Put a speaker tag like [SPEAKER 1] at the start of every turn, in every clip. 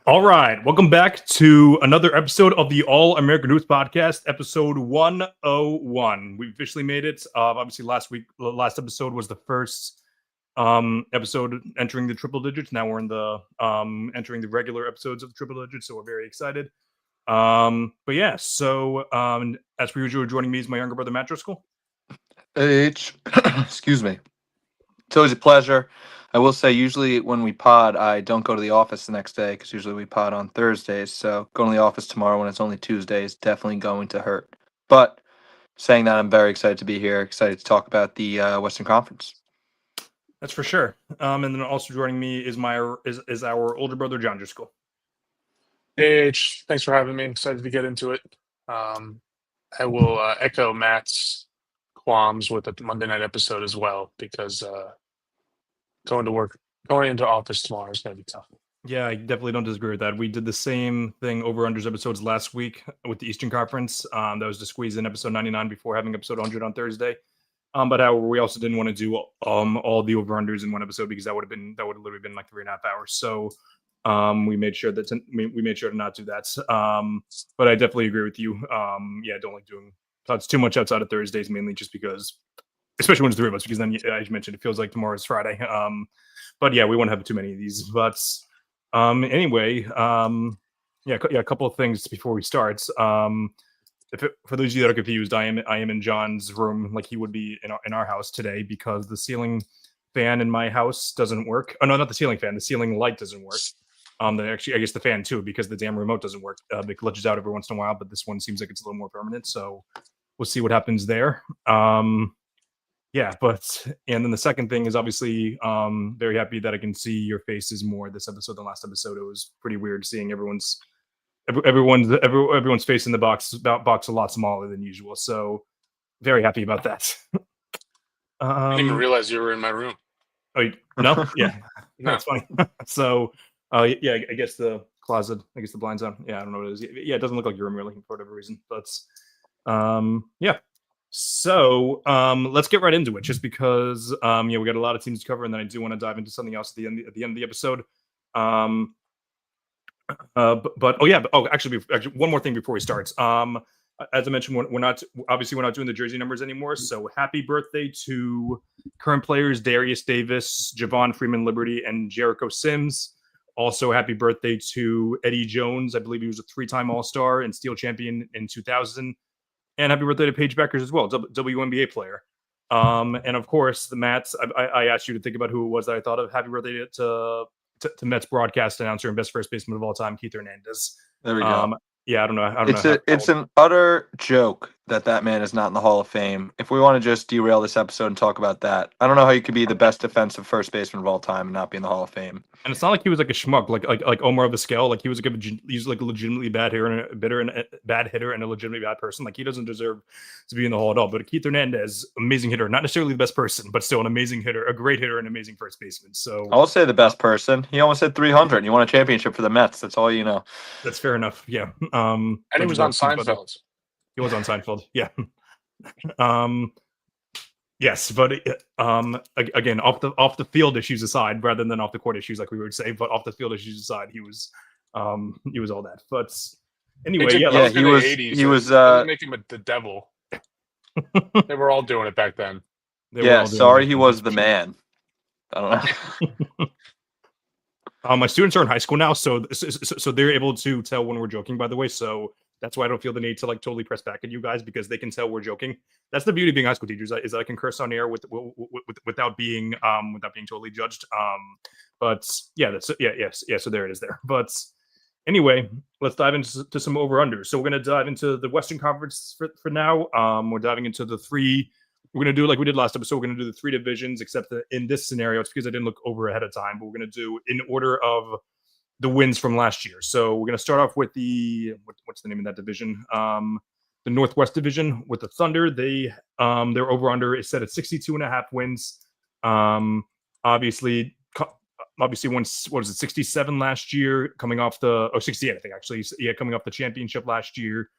[SPEAKER 1] All right, welcome back to another episode of the All American Hoops Podcast, episode 101. We officially made it. Obviously, last episode was the first episode entering the triple digits. Now we're in the entering the regular episodes of the triple digits, so we're very excited. But yeah, so as per usual, joining me is my younger brother Matt Driscoll.
[SPEAKER 2] Excuse me. It's always a pleasure. I will say, usually when we pod, I don't go to the office the next day because usually we pod on Thursdays. So going to the office tomorrow when it's only Tuesday is definitely going to hurt. But saying that, I'm very excited to be here. Excited to talk about the Western Conference.
[SPEAKER 1] That's for sure. And then also joining me is our older brother John Driscoll.
[SPEAKER 3] Hey, H, thanks for having me. Excited to get into it. I will echo Matt's qualms with the Monday night episode as well, because going into office tomorrow is going to be tough.
[SPEAKER 1] Yeah, I definitely don't disagree with that. We did the same thing over-unders episodes last week with the Eastern Conference. That was to squeeze in episode 99 before having episode 100 on Thursday. But however, we also didn't want to do all the over-unders in one episode because that would have literally been like 3.5 hours. So we made sure to not do that. But I definitely agree with you. Don't like doing thoughts too much outside of Thursdays, mainly just because, especially when it's three of us, because then, as you mentioned, it feels like tomorrow's Friday. But yeah, we won't have too many of these. But anyway, a couple of things before we start. For those of you that are confused, I am in John's room like he would be in our house today because the ceiling fan in my house doesn't work. Oh no, not the ceiling fan. The ceiling light doesn't work. I guess the fan too, because the damn remote doesn't work. It glitches out every once in a while, but this one seems like it's a little more permanent. So we'll see what happens there. And then the second thing is obviously very happy that I can see your faces more this episode than last episode. It was pretty weird seeing everyone's face in the box a lot smaller than usual. So very happy about that.
[SPEAKER 3] I didn't even realize you were in my room.
[SPEAKER 1] Oh no, yeah,
[SPEAKER 3] No.
[SPEAKER 1] that's funny. So I guess the closet, I guess the blinds on. Yeah, I don't know what it is. Yeah, it doesn't look like your room really for whatever reason, but yeah. So let's get right into it, just because we got a lot of teams to cover, and then I do want to dive into something else at the end of the episode. Actually, one more thing before we start. As I mentioned, we're not doing the jersey numbers anymore. So happy birthday to current players Darius Davis, Javon Freeman Liberty, and Jericho Sims. Also, happy birthday to Eddie Jones. I believe he was a 3-time All-Star and Steel Champion in 2000. And happy birthday to Paige Beckers as well, WNBA player. And of course, the Mets. I asked you to think about who it was that I thought of. Happy birthday to Mets broadcast announcer and best first baseman of all time, Keith Hernandez.
[SPEAKER 2] There we go.
[SPEAKER 1] Yeah, I don't know.
[SPEAKER 2] It's an utter joke that man is not in the Hall of Fame. If we want to just derail this episode and talk about that, I don't know how you could be the best defensive first baseman of all time and not be in the Hall of Fame.
[SPEAKER 1] And it's not like he was like a schmuck, like Omar Vizquel. Like he was like a legitimately bad hitter and a legitimately bad person. Like he doesn't deserve to be in the Hall at all. But Keith Hernandez, amazing hitter, not necessarily the best person, but still an amazing hitter, a great hitter, and amazing first baseman. So
[SPEAKER 2] I'll say the best person. He almost hit 300. And he won a championship for the Mets. That's all you know.
[SPEAKER 1] That's fair enough. Yeah.
[SPEAKER 3] And he was on Seinfeld.
[SPEAKER 1] He was on Seinfeld. Yeah. Yes, but again, off the field issues aside, rather than off the court issues, like we would say, but off the field issues aside, he was all that. But anyway,
[SPEAKER 3] he was making him the devil. They were all doing it back then.
[SPEAKER 2] He was the man. I don't know.
[SPEAKER 1] My students are in high school now, so they're able to tell when we're joking. By the way, so that's why I don't feel the need to like totally press back at you guys, because they can tell we're joking. That's the beauty of being high school teachers, is that I can curse on air without being totally judged. So there it is there. But anyway, let's dive into some over-unders. So we're gonna dive into the Western Conference for now. We're diving into the three. We're going to do like we did last episode. We're going to do the three divisions, except that in this scenario, it's because I didn't look over ahead of time, but we're going to do in order of the wins from last year. So we're going to start off with what's the name of that division? The Northwest Division with the Thunder. Their over-under is set at 62.5 wins. Obviously once, what was it, 67 last year, coming off 68, I think, actually. Yeah, coming off the championship last year.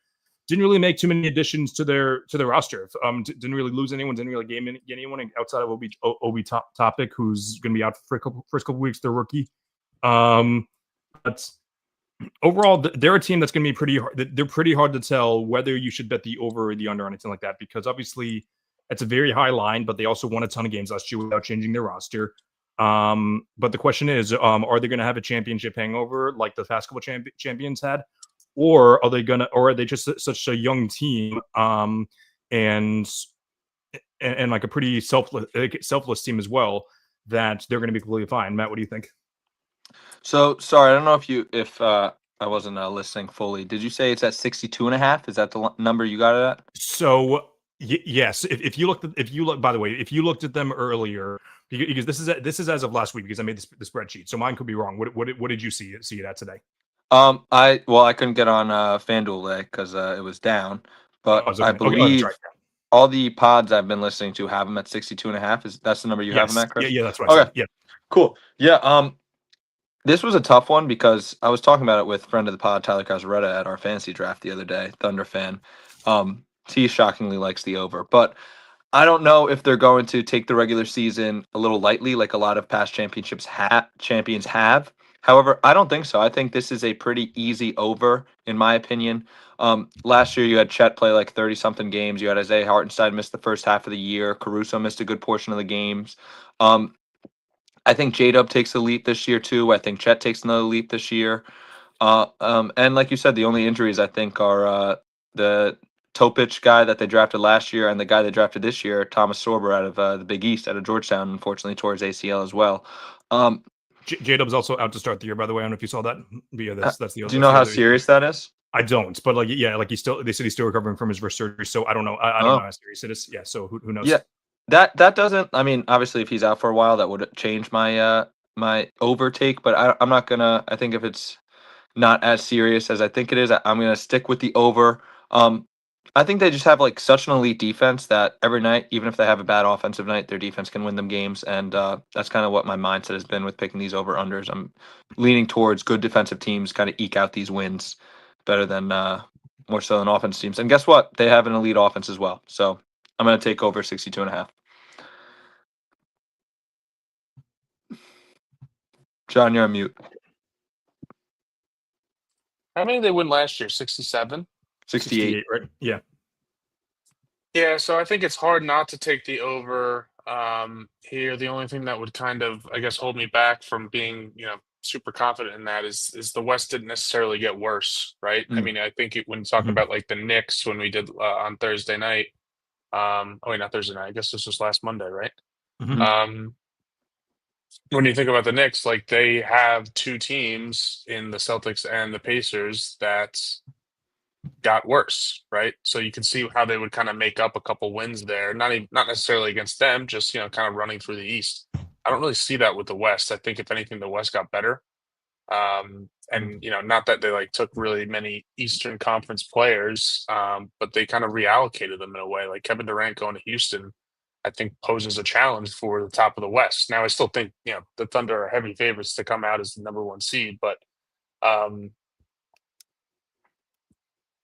[SPEAKER 1] Didn't really make too many additions to their roster. Didn't really lose anyone. Didn't really gain anyone outside of Obi Topic, who's going to be out for first couple weeks. Their rookie. But overall, they're a team that's going to be pretty hard. They're pretty hard to tell whether you should bet the over or the under on anything like that, because obviously it's a very high line, but they also won a ton of games last year without changing their roster. But the question is, are they going to have a championship hangover like the past couple champions had, or are they just such a young team, and like a pretty selfless team as well, that they're going to be completely fine? Matt, what do you think?
[SPEAKER 2] So sorry, I don't know if I wasn't listening fully. Did you say it's at 62.5? Is that the number you got it at?
[SPEAKER 1] So yes, if you look, by the way, if you looked at them earlier, because this is as of last week, because I made the spreadsheet, so mine could be wrong. What did you see it at today?
[SPEAKER 2] I couldn't get on FanDuel today because it was down, but
[SPEAKER 1] Oh, it's
[SPEAKER 2] I
[SPEAKER 1] okay. Okay,
[SPEAKER 2] believe
[SPEAKER 1] that's right.
[SPEAKER 2] all the pods I've been listening to have them at 62.5. That's the number you have them
[SPEAKER 1] Yes.
[SPEAKER 2] at, Chris?
[SPEAKER 1] Yeah, that's what I said.
[SPEAKER 2] Okay.
[SPEAKER 1] Yeah.
[SPEAKER 2] Cool. Yeah. This was a tough one because I was talking about it with friend of the pod, Tyler Casaretta, at our fantasy draft the other day, Thunder fan. He shockingly likes the over, but I don't know if they're going to take the regular season a little lightly, like a lot of past champions have. However, I don't think so. I think this is a pretty easy over, in my opinion. Last year, you had Chet play like 30-something games. You had Isaiah Hartenstein miss the first half of the year. Caruso missed a good portion of the games. I think J-Dub takes a leap this year, too. I think Chet takes another leap this year. And like you said, the only injuries, I think, are the Topic guy that they drafted last year and the guy they drafted this year, Thomas Sorber, out of the Big East, out of Georgetown, unfortunately tore his ACL as well.
[SPEAKER 1] J-Dub's also out to start the year, by the way. I don't know if you saw that. But yeah, that's the.
[SPEAKER 2] Do you know how serious that is?
[SPEAKER 1] I don't, but like, yeah, like they said he's still recovering from his wrist surgery, so I don't know. I don't know how serious it is. Yeah, so who knows?
[SPEAKER 2] Yeah, that doesn't. I mean, obviously, if he's out for a while, that would change my my overtake. But I'm not gonna. I think if it's not as serious as I think it is, I'm gonna stick with the over. I think they just have like such an elite defense that every night, even if they have a bad offensive night, their defense can win them games, and that's kind of what my mindset has been with picking these over unders. I'm leaning towards good defensive teams kind of eke out these wins better than more so than offense teams. And guess what? They have an elite offense as well. So I'm going to take over 62.5. John, you're on mute.
[SPEAKER 3] How many did they win last year? 67?
[SPEAKER 2] 68.
[SPEAKER 1] Right? Yeah.
[SPEAKER 3] Yeah, so I think it's hard not to take the over here. The only thing that would kind of, I guess, hold me back from being, super confident in that is the West didn't necessarily get worse, right? I mean, I think when talking about like the Knicks when we did on Thursday night, not Thursday night. I guess this was last Monday, right? When you think about the Knicks, like they have two teams in the Celtics and the Pacers that got worse, right? So you can see how they would kind of make up a couple wins there. Not necessarily against them, just kind of running through the East. I don't really see that with the West. I think if anything, the West got better. And not that they like took really many Eastern Conference players, but they kind of reallocated them in a way. Like Kevin Durant going to Houston, I think poses a challenge for the top of the West. Now I still think the Thunder are heavy favorites to come out as the number one seed, but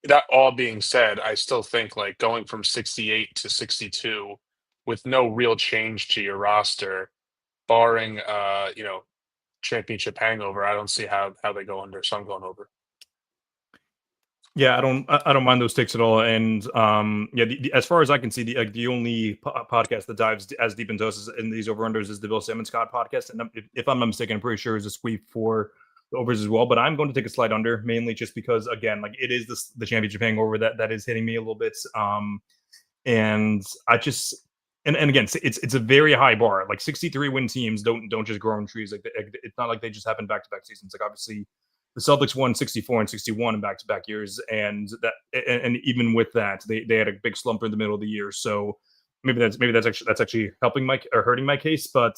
[SPEAKER 3] that all being said, I still think like going from 68 to 62 with no real change to your roster, barring championship hangover, I don't see how they go under. So I'm going over.
[SPEAKER 1] Yeah, I don't mind those takes at all. And as far as I can see, the only podcast that dives as deep into us in these over unders is the Bill Simmons Scott podcast. And if I'm not mistaken, I'm pretty sure it's a sweep for the overs as well. But I'm going to take a slight under, mainly just because, again, like it is the championship hangover that is hitting me a little bit. And I just and again, it's a very high bar. Like 63 win teams don't just grow on trees. Like it's not like they just happen back to back seasons. Like obviously, the Celtics won 64 and 61 in back to back years, and even with that, they had a big slump in the middle of the year. So maybe that's actually helping or hurting my case. But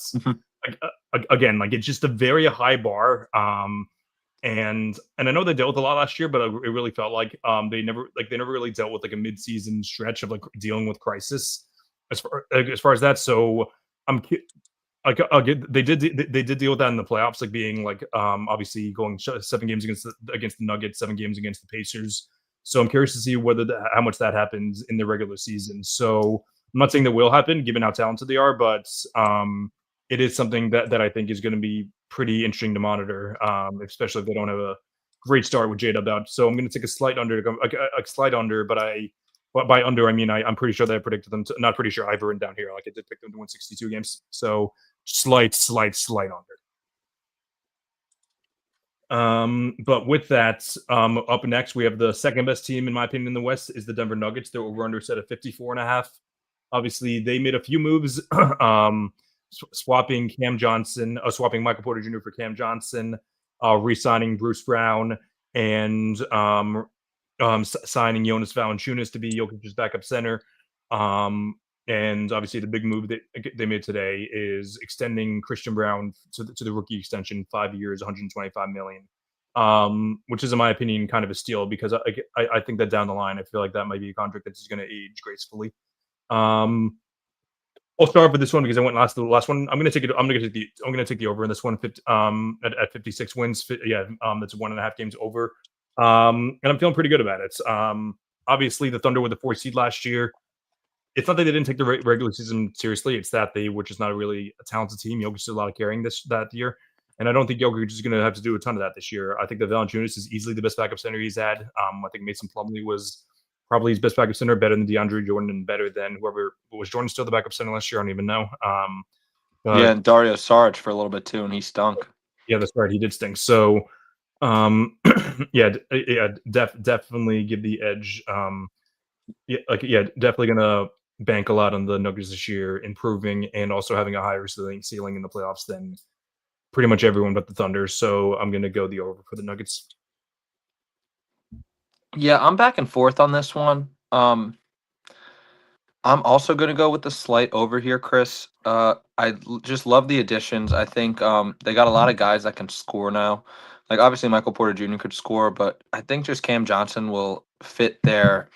[SPEAKER 1] again, like it's just a very high bar. And I know they dealt with a lot last year, but it really felt like they never really dealt with like a mid-season stretch of like dealing with crisis as far as that. So I'm like they did deal with that in the playoffs, like being like obviously going 7 games against the Nuggets, 7 games against the Pacers. So I'm curious to see how much that happens in the regular season. So I'm not saying that will happen given how talented they are, but it is something that I think is going to be pretty interesting to monitor, especially if they don't have a great start with J-Dub out. So I'm going to take a slight under, a slight under, but by under, I mean, I'm pretty sure that I predicted them to, not pretty sure, I've written down here, like I did pick them to win 62 games. So slight under. But with that, up next, we have the second best team, in my opinion, in the West is the Denver Nuggets. They're over under set at 54.5. Obviously, they made a few moves, swapping Michael Porter Jr. for Cam Johnson, re-signing Bruce Brown, and signing Jonas Valanciunas to be Jokic's backup center. And obviously, the big move that they made today is extending Christian Brown to the rookie extension, 5 years, $125 million, which is, in my opinion, kind of a steal because I think that down the line, I feel like that might be a contract that's going to age gracefully. I'll start with this one because I went the last one. I'm going to take the over in this one at 56 wins. That's 1.5 games over. And I'm feeling pretty good about it. Obviously, the Thunder were the 4th seed last year. It's not that they didn't take the regular season seriously. It's that they were just not really a talented team. Jokic did a lot of carrying that year. And I don't think Jokic is going to have to do a ton of that this year. I think that Valanciunas is easily the best backup center he's had. I think Mason Plumlee was probably his best backup center, better than DeAndre Jordan and better than whoever was Jordan still the backup center last year. I don't even know.
[SPEAKER 2] And Dario Saric for a little bit too, and he stunk.
[SPEAKER 1] Yeah, that's right. He did stink. So, definitely give the edge. Definitely gonna bank a lot on the Nuggets this year, improving and also having a higher ceiling in the playoffs than pretty much everyone but the Thunder. So I'm gonna go the over for the Nuggets.
[SPEAKER 2] Yeah, I'm back and forth on this one. I'm also going to go with the slight over here, Chris. Just love the additions. I think they got a lot of guys that can score now. Like, obviously, Michael Porter Jr. could score, but I think just Cam Johnson will fit their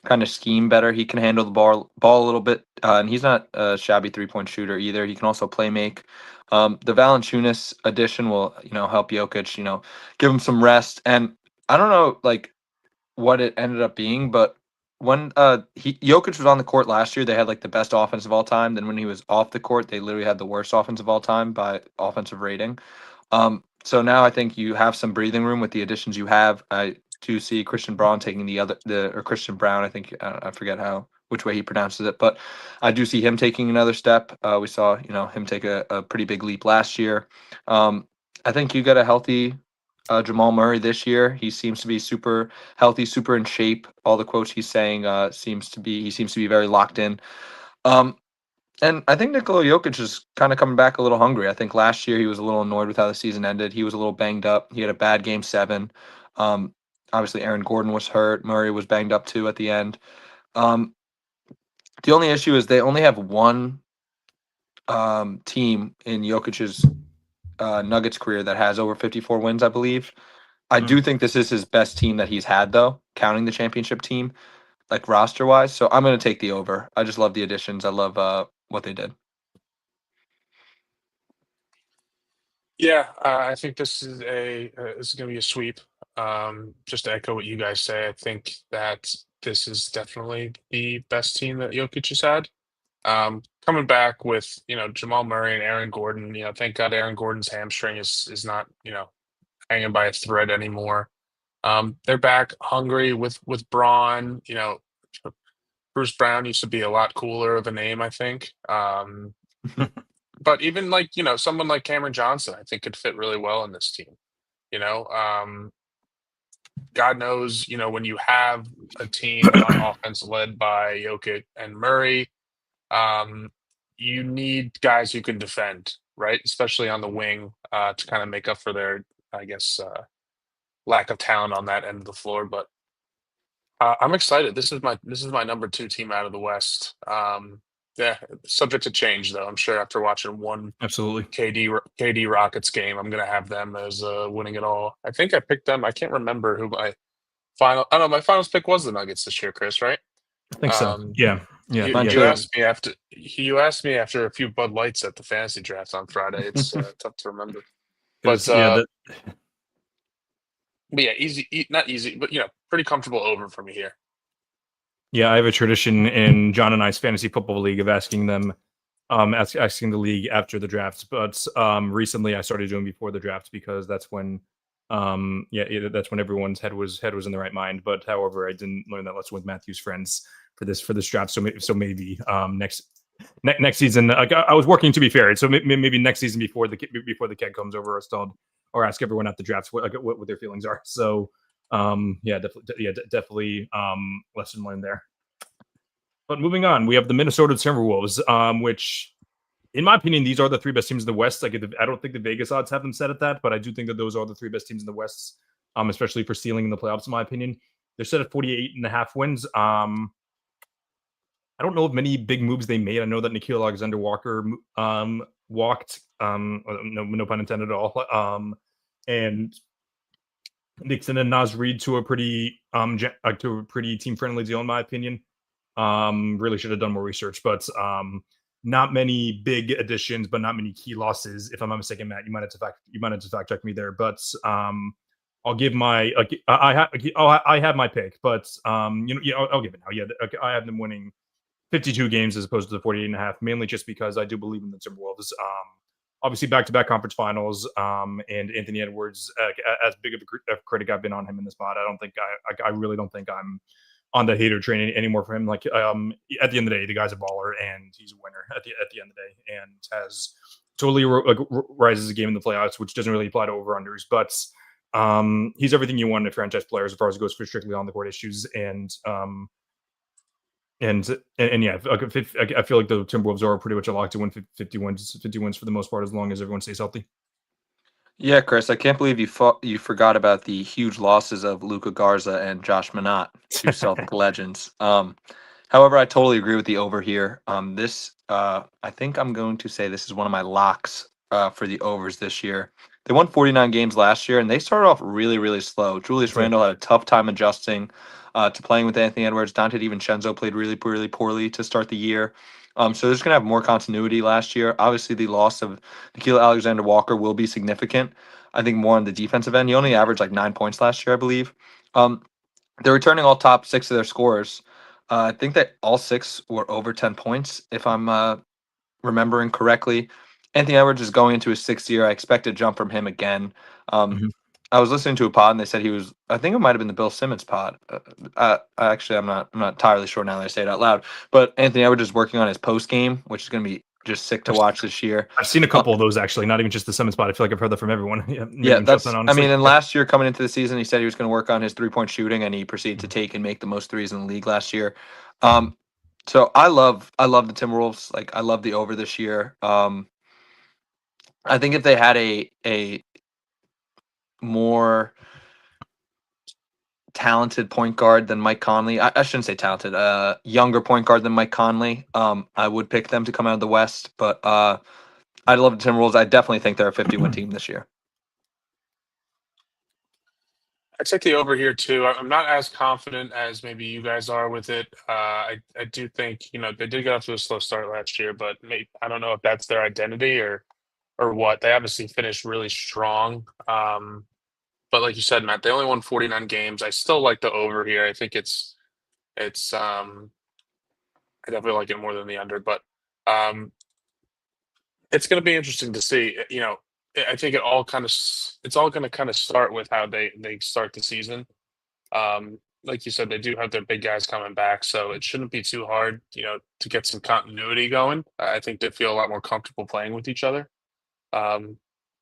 [SPEAKER 2] kind of scheme better. He can handle the ball a little bit, and he's not a shabby three-point shooter either. He can also play make. The Valanciunas addition will, help Jokic, give him some rest. And I don't know, what it ended up being, but when Jokic was on the court last year, they had the best offense of all time. Then when he was off the court, they literally had the worst offense of all time by offensive rating. So now I think you have some breathing room with the additions you have. I do see Christian Braun taking Christian Brown. I think I forget which way he pronounces it, but I do see him taking another step. We saw him take a pretty big leap last year. I think you get a healthy Jamal Murray this year. He seems to be super healthy, super in shape. All the quotes he's saying seems to be very locked in. And I think Nikola Jokic is kind of coming back a little hungry. I think last year he was a little annoyed with how the season ended. He was a little banged up. He had a bad game 7. Obviously Aaron Gordon was hurt. Murray was banged up too at the end. The only issue is they only have one team in Jokic's Nuggets career that has over 54 wins, I believe. I do think this is his best team that he's had, though, counting the championship team, roster-wise. So I'm going to take the over. I just love the additions. I love what they did.
[SPEAKER 3] Yeah, I think this is going to be a sweep. Just to echo what you guys say, I think that this is definitely the best team that Jokic has had. Coming back with Jamal Murray and Aaron Gordon, thank God Aaron Gordon's hamstring is not hanging by a thread anymore. They're back hungry with Braun. Bruce Brown used to be a lot cooler of a name, I think. But even someone like Cameron Johnson, I think could fit really well in this team. God knows, when you have a team on offense led by Jokic and Murray, you need guys who can defend, right? Especially on the wing, to kind of make up for their, I guess, lack of talent on that end of the floor. But I'm excited. This is my number 2 team out of the West. Subject to change though. I'm sure after watching one
[SPEAKER 1] Absolutely
[SPEAKER 3] KD Rockets game, I'm gonna have them as winning it all. I think I picked them. I can't remember who my my finals pick was the Nuggets this year, Chris, right?
[SPEAKER 1] I think so. Yeah.
[SPEAKER 3] You asked me after a few Bud Lights at the fantasy draft on Friday. It's tough to remember. But easy, not easy, but pretty comfortable over for me here.
[SPEAKER 1] Yeah, I have a tradition in John and I's fantasy football league of asking them, asking the league after the drafts. But recently, I started doing before the draft because that's when That's when everyone's head was in the right mind. But however, I didn't learn that lesson with Matthew's friends for this draft. So maybe next season, I was working, to be fair. So maybe next season before the kid comes over, or ask everyone at the draft what their feelings are. So definitely lesson learned there. But moving on, we have the Minnesota Timberwolves, which, in my opinion, these are the three best teams in the West. I don't think the Vegas odds have them set at that, but I do think that those are the three best teams in the West, especially for ceiling in the playoffs, in my opinion. They're set at 48.5 wins. I don't know of many big moves they made. I know that Nickeil Alexander-Walker walked, no pun intended at all, and Nixon and Naz Reid to a pretty team-friendly deal, in my opinion. Really should have done more research, but not many big additions, but not many key losses. If I'm not mistaken, Matt, you might have to fact check me there. But I'll give my I have my pick, but I'll give it now. Yeah, I have them winning 52 games as opposed to the 48.5, mainly just because I do believe in the Timberwolves. Obviously, back-to-back conference finals, and Anthony Edwards, as big of a critic I've been on him in this spot, I really don't think I'm on the hater train anymore for him. Like, at the end of the day, the guy's a baller and he's a winner at the end of the day, and has totally rises a game in the playoffs, which doesn't really apply to over-unders, but he's everything you want in a franchise player as far as it goes for strictly on the court issues. And yeah, I feel like the Timberwolves are pretty much a lock to win 50 wins for the most part, as long as everyone stays healthy.
[SPEAKER 2] Yeah, Chris, I can't believe you forgot about the huge losses of Luka Garza and Josh Minott, two Celtic legends. However, I totally agree with the over here. I think I'm going to say this is one of my locks for the overs this year. They won 49 games last year, and they started off really, really slow. Julius Randle had a tough time adjusting to playing with Anthony Edwards. Dante DiVincenzo played really, really poorly to start the year. So they're just going to have more continuity last year. Obviously, the loss of Nickeil Alexander-Walker will be significant. I think more on the defensive end. He only averaged like 9 points last year, I believe. They're returning all top 6 of their scorers. I think that all 6 were over 10 points, if I'm remembering correctly. Anthony Edwards is going into his 6th year. I expect a jump from him again. I was listening to a pod and they said he was. I think it might have been the Bill Simmons pod. I'm not entirely sure now that I say it out loud. But Anthony Edwards is working on his post game, which is going to be just sick to watch this year.
[SPEAKER 1] I've seen a couple of those actually, not even just the Simmons pod. I feel like I've heard that from everyone.
[SPEAKER 2] That's. I mean, and last year coming into the season, he said he was going to work on his 3-point shooting, and he proceeded to take and make the most threes in the league last year. So I love the Timberwolves. Like, I love the over this year. I think if they had a more talented point guard than Mike Conley, I shouldn't say talented, younger point guard than Mike Conley, I would pick them to come out of the West. But I love the Timberwolves. I definitely think they're a 50-win team this year.
[SPEAKER 3] I take the over here too. I'm not as confident as maybe you guys are with it. I do think they did get off to a slow start last year, but I don't know if that's their identity or what. They obviously finished really strong. But like you said, Matt, they only won 49 games. I still like the over here. I think it's I definitely like it more than the under, but it's going to be interesting to see. I think it's all going to kind of start with how they start the season. Like you said, they do have their big guys coming back, so it shouldn't be too hard, to get some continuity going. I think they feel a lot more comfortable playing with each other. But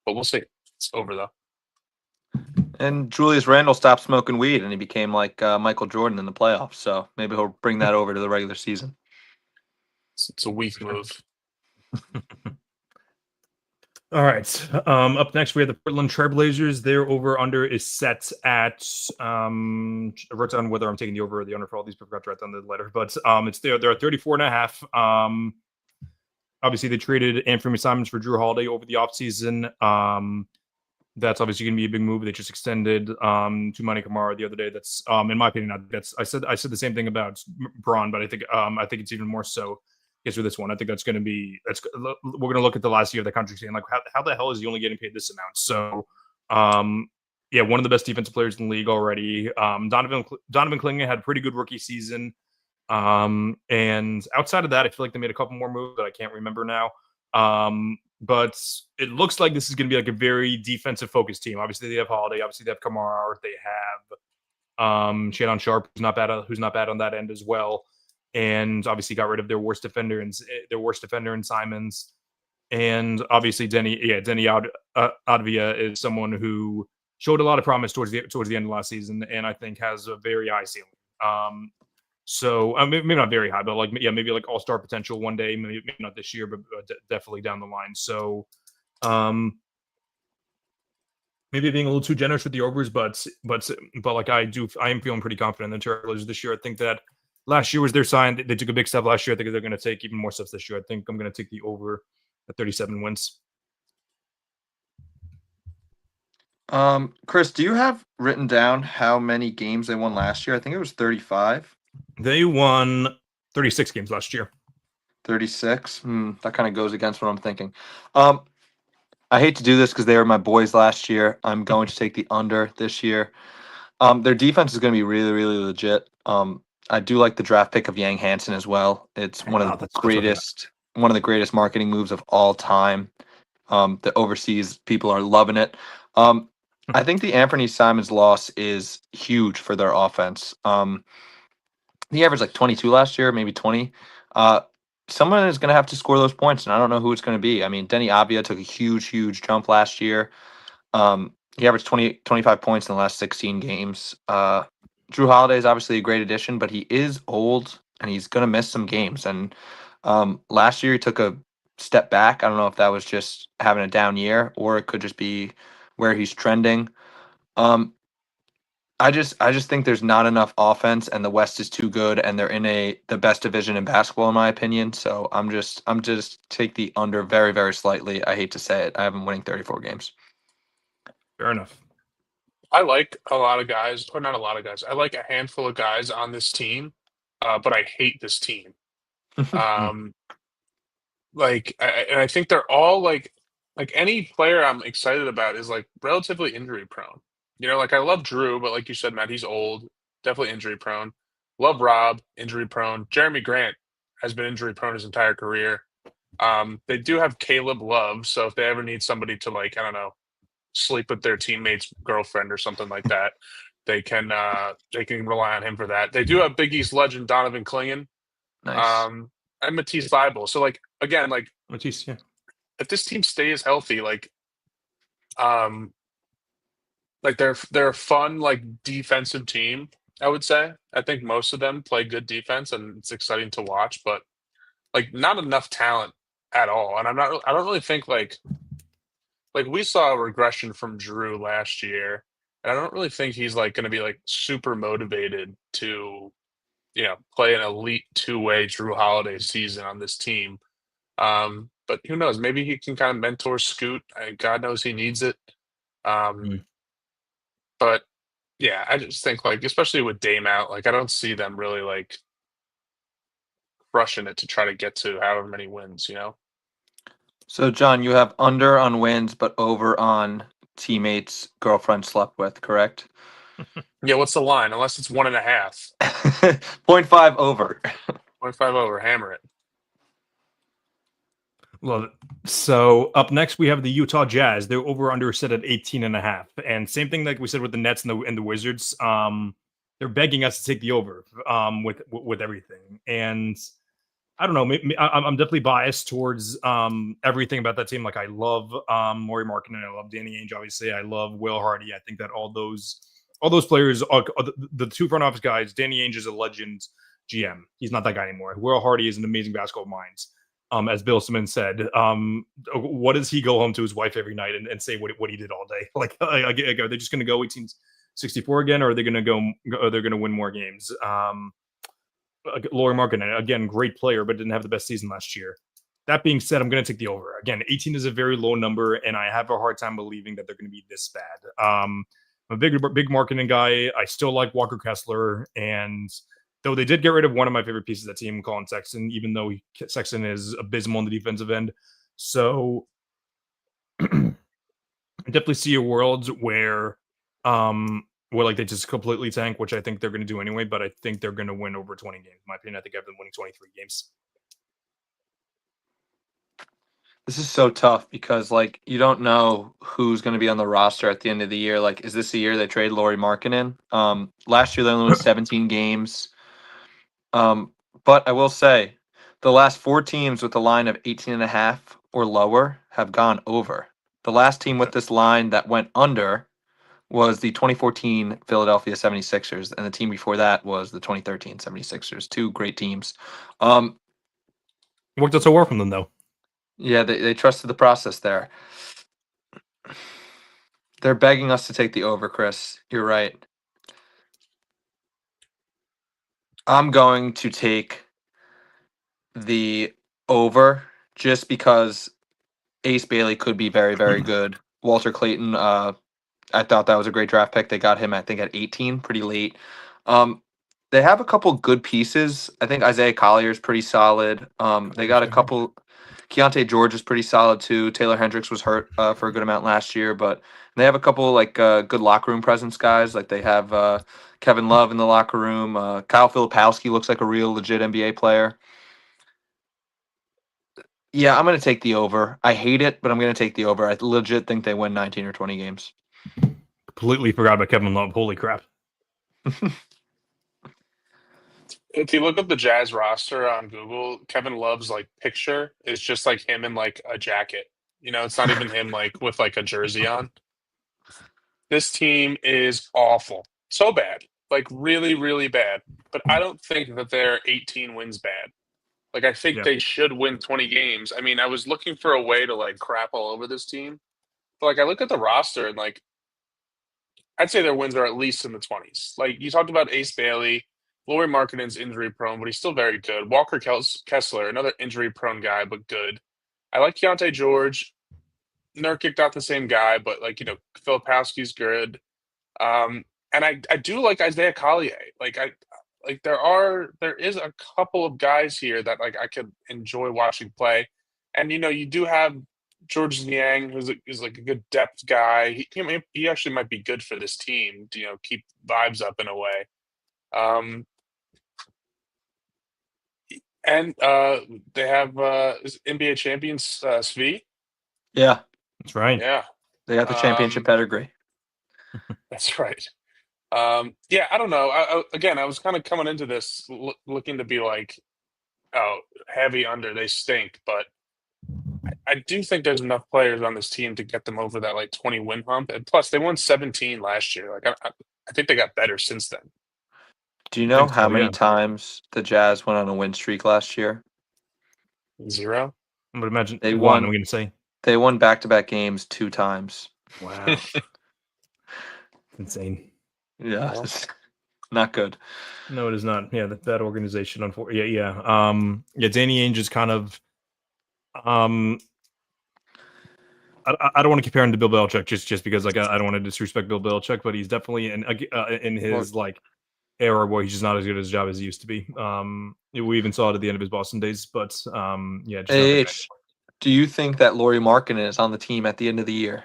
[SPEAKER 3] we'll see. It's over though.
[SPEAKER 2] And Julius Randle stopped smoking weed, and he became like Michael Jordan in the playoffs. So maybe he'll bring that over to the regular season.
[SPEAKER 3] It's a weak move.
[SPEAKER 1] All right. Up next, we have the Portland Trailblazers. Their over/under is set at. I wrote down whether I'm taking the over or the under for all these. I forgot to write down the letter, but it's there. They're at 34.5. Obviously, they traded Anthony Simons for Drew Holiday over the offseason. That's obviously going to be a big move. They just extended Toumani Camara the other day. That's, in my opinion, I said the same thing about Braun, but I think it's even more so. With this one, I think we're going to look at the last year of the contract saying, like, how the hell is he only getting paid this amount? So, one of the best defensive players in the league already. Donovan Clingan had a pretty good rookie season. And outside of that, I feel like they made a couple more moves that I can't remember now. but it looks like this is going to be like a very defensive focused team. Obviously, they have Holiday. Obviously, they have Kamara. They have Shannon Sharp, who's not bad on that end as well. And obviously got rid of their worst defender in Simons. And obviously Denny Advia is someone who showed a lot of promise towards the end of last season, and I think has a very high ceiling. So maybe not very high, but maybe like all-star potential one day. Maybe not this year, but definitely down the line. So maybe being a little too generous with the overs, but like I am feeling pretty confident in the Trailers this year. I think that last year was their sign. They took a big step last year. I think they're going to take even more steps this year. I think I'm going to take the over at 37 wins.
[SPEAKER 2] Chris, do you have written down how many games they won last year? I think it was 35.
[SPEAKER 1] They won 36 games last year.
[SPEAKER 2] 36. That kind of goes against what I'm thinking. I hate to do this because they were my boys last year. I'm going to take the under this year. Their defense is going to be really, really legit. I do like the draft pick of Yang Hansen as well. It's one of the greatest marketing moves of all time. The overseas people are loving it. I think the Anthony Simons loss is huge for their offense. He averaged like 22 last year, maybe 20. Someone is going to have to score those points, and I don't know who it's going to be. I mean, Denny Avia took a huge, huge jump last year. He averaged 25 points in the last 16 games. Drew Holiday is obviously a great addition, but he is old, and he's going to miss some games. And last year he took a step back. I don't know if that was just having a down year, or it could just be where he's trending. I just think there's not enough offense, and the West is too good, and they're in the best division in basketball, in my opinion. So I'm just take the under very, very slightly. I hate to say it. I have them winning 34 games.
[SPEAKER 1] Fair enough.
[SPEAKER 3] I like a lot of guys, or not a lot of guys. I like a handful of guys on this team, but I hate this team. I think they're all like any player I'm excited about is like relatively injury prone. You know, like I love Drew, but like you said, Matt, he's old, definitely injury prone. Love Rob, injury prone. Jeremy Grant has been injury prone his entire career. They do have Caleb Love, so if they ever need somebody to like, I don't know, sleep with their teammate's girlfriend or something like that, they can rely on him for that. They do have Big East legend Donovan Clingan,
[SPEAKER 2] Nice.
[SPEAKER 3] and Matisse Thybulle. So like again, like
[SPEAKER 1] Matisse, yeah.
[SPEAKER 3] if this team stays healthy, like they're a fun like defensive team. I would say. I think most of them play good defense, and it's exciting to watch. But like not enough talent at all. And I don't really think like we saw a regression from Drew last year, and I don't really think he's like going to be like super motivated to, play an elite two-way Drew Holiday season on this team. But who knows? Maybe he can kind of mentor Scoot. God knows he needs it. But yeah, I just think like, especially with Dame out, like I don't see them really like rushing it to try to get to however many wins,
[SPEAKER 2] So, John, you have under on wins, but over on teammates girlfriend slept with, correct?
[SPEAKER 3] Yeah, what's the line? Unless it's 1.5.
[SPEAKER 2] 0.5 over.
[SPEAKER 3] 0.5 over, hammer it.
[SPEAKER 1] Love it. So up next we have the Utah Jazz. They're over under set at 18.5. And same thing like we said with the Nets and the Wizards. They're begging us to take the over with everything. And I don't know. Maybe, I'm definitely biased towards everything about that team. Like I love Maury Markkinen. I love Danny Ainge. Obviously, I love Will Hardy. I think that all those players are the two front office guys. Danny Ainge is a legend GM. He's not that guy anymore. Will Hardy is an amazing basketball mind. As Bill Simmons said, what does he go home to his wife every night and say what he did all day? Like, are they just going to go 1864 again, or are they going to go? They're going to win more games? Lauri Markkinen, again, great player, but didn't have the best season last year. That being said, I'm going to take the over. Again, 18 is a very low number, and I have a hard time believing that they're going to be this bad. I'm a big Markkinen guy. I still like Walker Kessler, and though they did get rid of one of my favorite pieces of that team, Colin Sexton, even though Sexton is abysmal on the defensive end. So I definitely see a world where like they just completely tank, which I think they're going to do anyway, but I think they're going to win over 20 games. In my opinion, I think I have them winning 23 games.
[SPEAKER 2] This is so tough because like you don't know who's going to be on the roster at the end of the year. Like, is this the year they trade Laurie Markkinen? Last year they only won 17 games. But I will say, the last 4 teams with a line of 18.5 or lower have gone over. The last team with this line that went under was the 2014 Philadelphia 76ers, and the team before that was the 2013 76ers. Two great teams.
[SPEAKER 1] It worked out so well from them, though.
[SPEAKER 2] Yeah, they trusted the process there. They're begging us to take the over, Chris. You're right. I'm going to take the over just because Ace Bailey could be very, very good. Walter Clayton, I thought that was a great draft pick. They got him, I think, at 18, pretty late. They have a couple good pieces. I think Isaiah Collier is pretty solid. They got a couple. Keontae George is pretty solid too. Taylor Hendricks was hurt for a good amount last year, but they have a couple like good locker room presence guys. Like they have Kevin Love in the locker room. Kyle Filipowski looks like a real legit NBA player. Yeah, I'm going to take the over. I hate it, but I'm going to take the over. I legit think they win 19 or 20 games.
[SPEAKER 1] Completely forgot about Kevin Love. Holy crap.
[SPEAKER 3] If you look up the Jazz roster on Google, Kevin Love's like picture is just like him in like a jacket. You know, it's not even him like with like a jersey on. This team is awful. So bad. Like really, really bad. But I don't think that they're 18 wins bad. Like I think
[SPEAKER 1] Yeah.
[SPEAKER 3] they should win 20 games. I mean, I was looking for a way to like crap all over this team. But like I look at the roster and like I'd say their wins are at least in the 20s. Like you talked about Ace Bailey, Laurie Markkinen's injury prone, but he's still very good. Walker Kessler, another injury prone guy, but good. I like Keontae George. Nurkic not the same guy, but like, you know, Filipowski's good. And I do like Isaiah Collier. There is a couple of guys here that like I could enjoy watching play. And you know, you do have George Niang, is like a good depth guy. He actually might be good for this team to, you know, keep vibes up in a way. And they have is NBA champions Svi.
[SPEAKER 2] Yeah,
[SPEAKER 1] That's right.
[SPEAKER 3] Yeah,
[SPEAKER 2] they got the championship pedigree.
[SPEAKER 3] that's right. Yeah, I don't know. I was kind of coming into this looking to be like, oh, heavy under, they stink. But I do think there's enough players on this team to get them over that like 20 win hump. And plus, they won 17 last year. Like I think they got better since then.
[SPEAKER 2] Do you know
[SPEAKER 1] think
[SPEAKER 2] how
[SPEAKER 1] so,
[SPEAKER 2] many
[SPEAKER 1] yeah.
[SPEAKER 2] times the Jazz went on a win streak last year?
[SPEAKER 3] 0.
[SPEAKER 1] I would imagine
[SPEAKER 2] They
[SPEAKER 1] one,
[SPEAKER 2] won.
[SPEAKER 1] I'm going to say.
[SPEAKER 2] They won back-to-back games 2 times.
[SPEAKER 1] Wow. Insane.
[SPEAKER 2] Yeah,
[SPEAKER 3] Well.
[SPEAKER 2] it's not good.
[SPEAKER 1] No, it is not. Yeah, that organization, unfortunately. Yeah. Yeah, Danny Ainge is kind of I don't want to compare him to Bill Belichick just because like I don't want to disrespect Bill Belichick, but he's definitely in his like era where he's just not as good at his job as he used to be. We even saw it at the end of his Boston days, but yeah. Just not the
[SPEAKER 2] AH, do you think that Laurie Markkinen is on the team at the end of the year?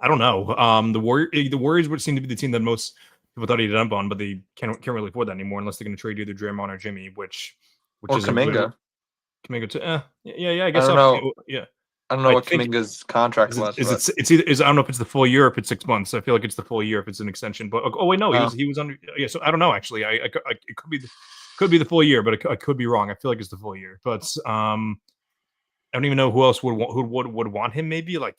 [SPEAKER 1] I don't know. The Warriors would seem to be the team that most people thought he'd jump on, but they can't really afford that anymore unless they're going to trade either Draymond or Jimmy, which
[SPEAKER 2] Or
[SPEAKER 1] is
[SPEAKER 2] Kuminga.
[SPEAKER 1] Kuminga too. Yeah. I guess
[SPEAKER 2] don't
[SPEAKER 1] so.
[SPEAKER 2] know.
[SPEAKER 1] Yeah.
[SPEAKER 2] I don't know
[SPEAKER 1] I
[SPEAKER 2] what
[SPEAKER 1] think-
[SPEAKER 2] Kuminga's contract was.
[SPEAKER 1] It's either I don't know if it's the full year or if it's 6 months. I feel like it's the full year if it's an extension. But wait, no, he was under. Yeah, so I don't know actually. It could be the full year, but I could be wrong. I feel like it's the full year. But I don't even know who else would want him. Maybe like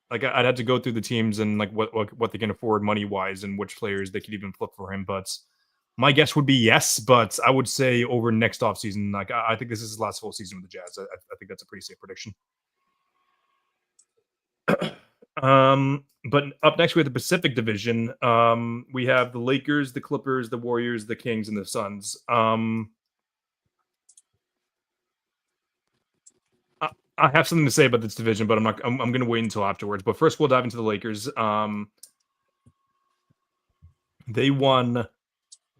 [SPEAKER 1] I'd have to go through the teams and like what they can afford money wise and which players they could even flip for him. But my guess would be yes. But I would say over next offseason, like I think this is his last full season with the Jazz. I think that's a pretty safe prediction. But up next we have the Pacific Division. We have the Lakers, the Clippers, the Warriors, the Kings, and the Suns. I have something to say about this division, but I'm going to wait until afterwards. But first, we'll dive into the Lakers. They won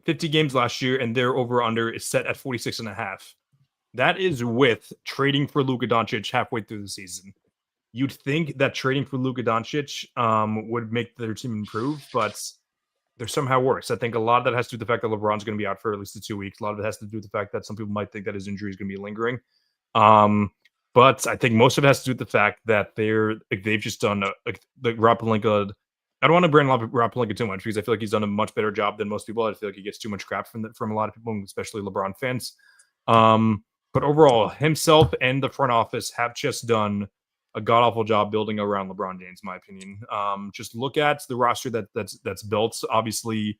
[SPEAKER 1] 50 games last year, and their over/under is set at 46.5. That is with trading for Luka Doncic halfway through the season. You'd think that trading for Luka Doncic would make their team improve, but they're somehow worse. I think a lot of that has to do with the fact that LeBron's going to be out for at least 2 weeks. A lot of it has to do with the fact that some people might think that his injury is going to be lingering. But I think most of it has to do with the fact that they've just done like Rob Pelinka. I don't want to bring Rob Pelinka too much because I feel like he's done a much better job than most people. I feel like he gets too much crap from a lot of people, especially LeBron fans. But overall, himself and the front office have just done a god awful job building around LeBron James, in my opinion. Just look at the roster that's built. Obviously,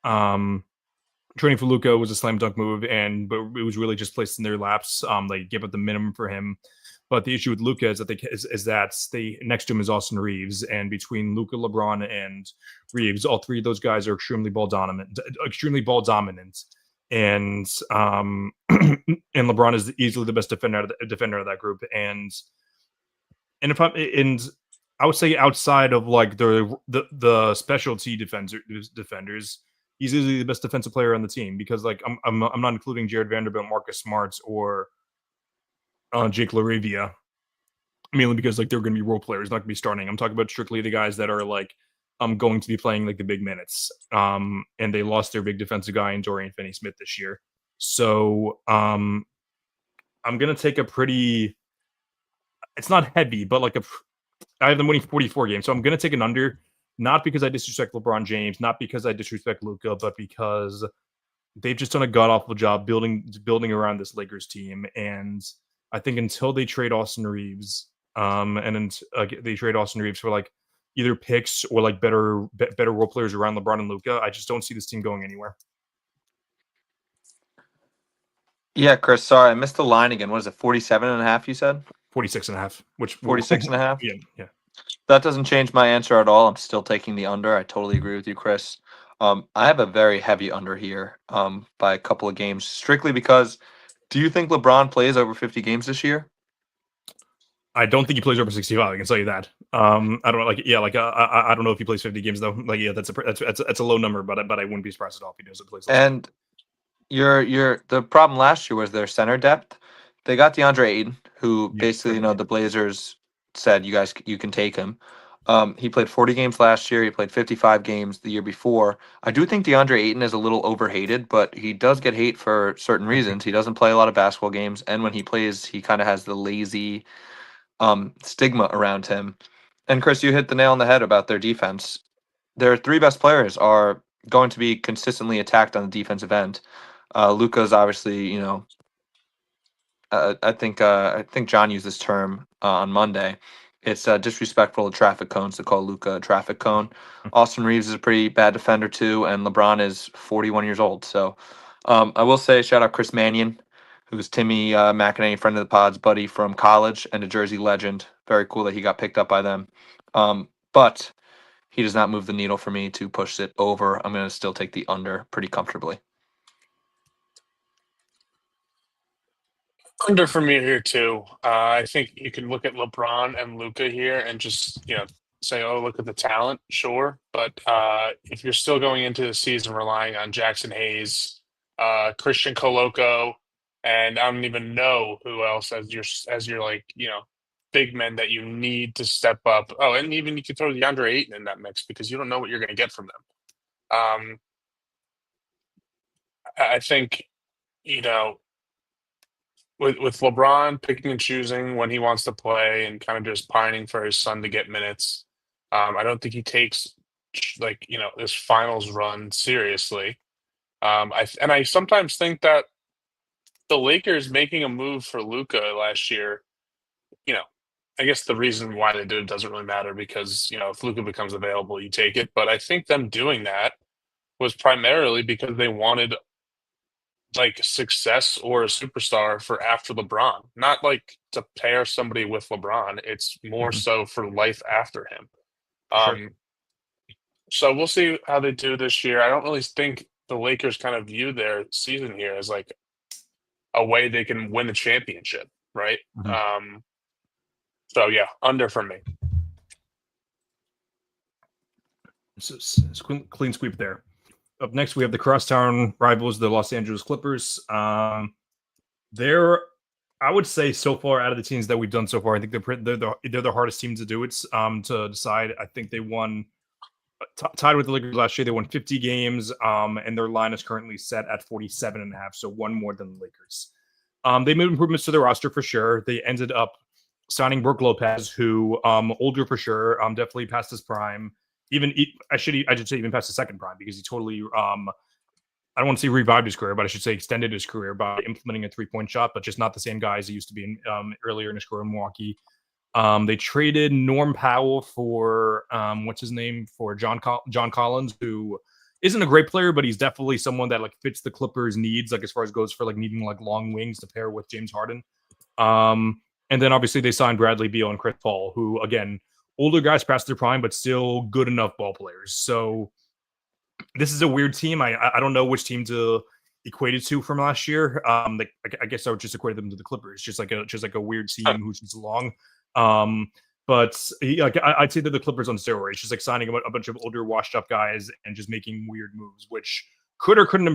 [SPEAKER 1] trading for Luka was a slam dunk move, but it was really just placed in their laps. They gave up the minimum for him. But the issue with Luka is that they next to him is Austin Reeves, and between Luka, LeBron, and Reeves, all three of those guys are extremely ball dominant, and and LeBron is easily the best defender of that group. And I would say outside of like the specialty defenders, he's easily the best defensive player on the team because like I'm not including Jared Vanderbilt, Marcus Smart, or Jake LaRavia, mainly because like they're going to be role players, not going to be starting. I'm talking about strictly the guys that are like going to be playing like the big minutes. And they lost their big defensive guy in Dorian Finney-Smith this year. So I'm going to take a pretty. It's not heavy, but like I have them winning 44 games, so I'm going to take an under. Not because I disrespect LeBron James, not because I disrespect Luka, but because they've just done a god awful job building around this Lakers team. And I think until they trade Austin Reeves, they trade Austin Reeves for like either picks or like better role players around LeBron and Luka, I just don't see this team going anywhere.
[SPEAKER 2] Yeah, Chris, sorry, I missed the line again. What is it, 47.5 you said?
[SPEAKER 1] 46.5, which
[SPEAKER 2] 46.5?
[SPEAKER 1] Yeah.
[SPEAKER 2] That doesn't change my answer at all. I'm still taking the under. I totally agree with you, Chris. I have a very heavy under here by a couple of games, strictly because do you think LeBron plays over 50 games this year?
[SPEAKER 1] I don't think he plays over 65. I can tell you that. I don't know, I don't know if he plays 50 games though. Like, yeah, that's a low number, but I wouldn't be surprised at all if he does it. Plays.
[SPEAKER 2] And the problem last year was their center depth. They got DeAndre Ayton, who basically, the Blazers said you can take him. He played 40 games last year. He played 55 games the year before. I do think DeAndre Ayton is a little overhated, but he does get hate for certain reasons. He doesn't play a lot of basketball games, and when he plays, he kind of has the lazy stigma around him. And Chris, you hit the nail on the head about their defense. Their three best players are going to be consistently attacked on the defensive end. Luka's obviously, I think John used this term on Monday. It's disrespectful to traffic cones to call Luka a traffic cone. Austin Reeves is a pretty bad defender too, and LeBron is 41 years old. So I will say shout out Chris Mannion, who's Timmy McEnany, friend of the pod's buddy from college and a Jersey legend. Very cool that he got picked up by them. But he does not move the needle for me to push it over. I'm going to still take the under pretty comfortably.
[SPEAKER 3] Under for me here too. I think you can look at LeBron and Luka here and just say, "Oh, look at the talent." Sure, but if you're still going into the season relying on Jackson Hayes, Christian Coloco, and I don't even know who else as your like big men that you need to step up. Oh, and even you could throw DeAndre Ayton in that mix because you don't know what you're going to get from them. I think with LeBron picking and choosing when he wants to play and kind of just pining for his son to get minutes, I don't think he takes this finals run seriously. I sometimes think that the Lakers making a move for Luka last year, I guess the reason why they did it doesn't really matter because if Luka becomes available, you take it. But I think them doing that was primarily because they wanted like success or a superstar for after LeBron, not like to pair somebody with LeBron. It's more so for life after him.
[SPEAKER 1] Sure.
[SPEAKER 3] So we'll see how they do this year. I don't really think the Lakers kind of view their season here as like a way they can win a championship, right? So yeah, under for me.
[SPEAKER 1] It's clean sweep there. Up next, we have the crosstown rivals, the Los Angeles Clippers. They're, I would say, so far out of the teams that we've done so far, I think they're the hardest team to do it. To decide, I think they won, tied with the Lakers last year. They won 50 games, and their line is currently set at 47.5, so one more than the Lakers. They made improvements to their roster for sure. They ended up signing Brook Lopez, who older for sure, definitely past his prime. I should say even past his second prime, because he totally I don't want to say revived his career, but I should say extended his career by implementing a 3-point shot, but just not the same guy as he used to be in, earlier in his career in Milwaukee. They traded Norm Powell for what's his name, for John Collins, who isn't a great player, but he's definitely someone that like fits the Clippers' needs, like as far as goes for like needing like long wings to pair with James Harden. And then obviously they signed Bradley Beal and Chris Paul, who again, older guys past their prime, but still good enough ball players. So this is a weird team. I don't know which team to equate it to from last year. I guess I would just equate them to the Clippers, just like a weird team who's just long. But I'd say they're the Clippers on steroids, just like signing a bunch of older, washed up guys and just making weird moves, which could or couldn't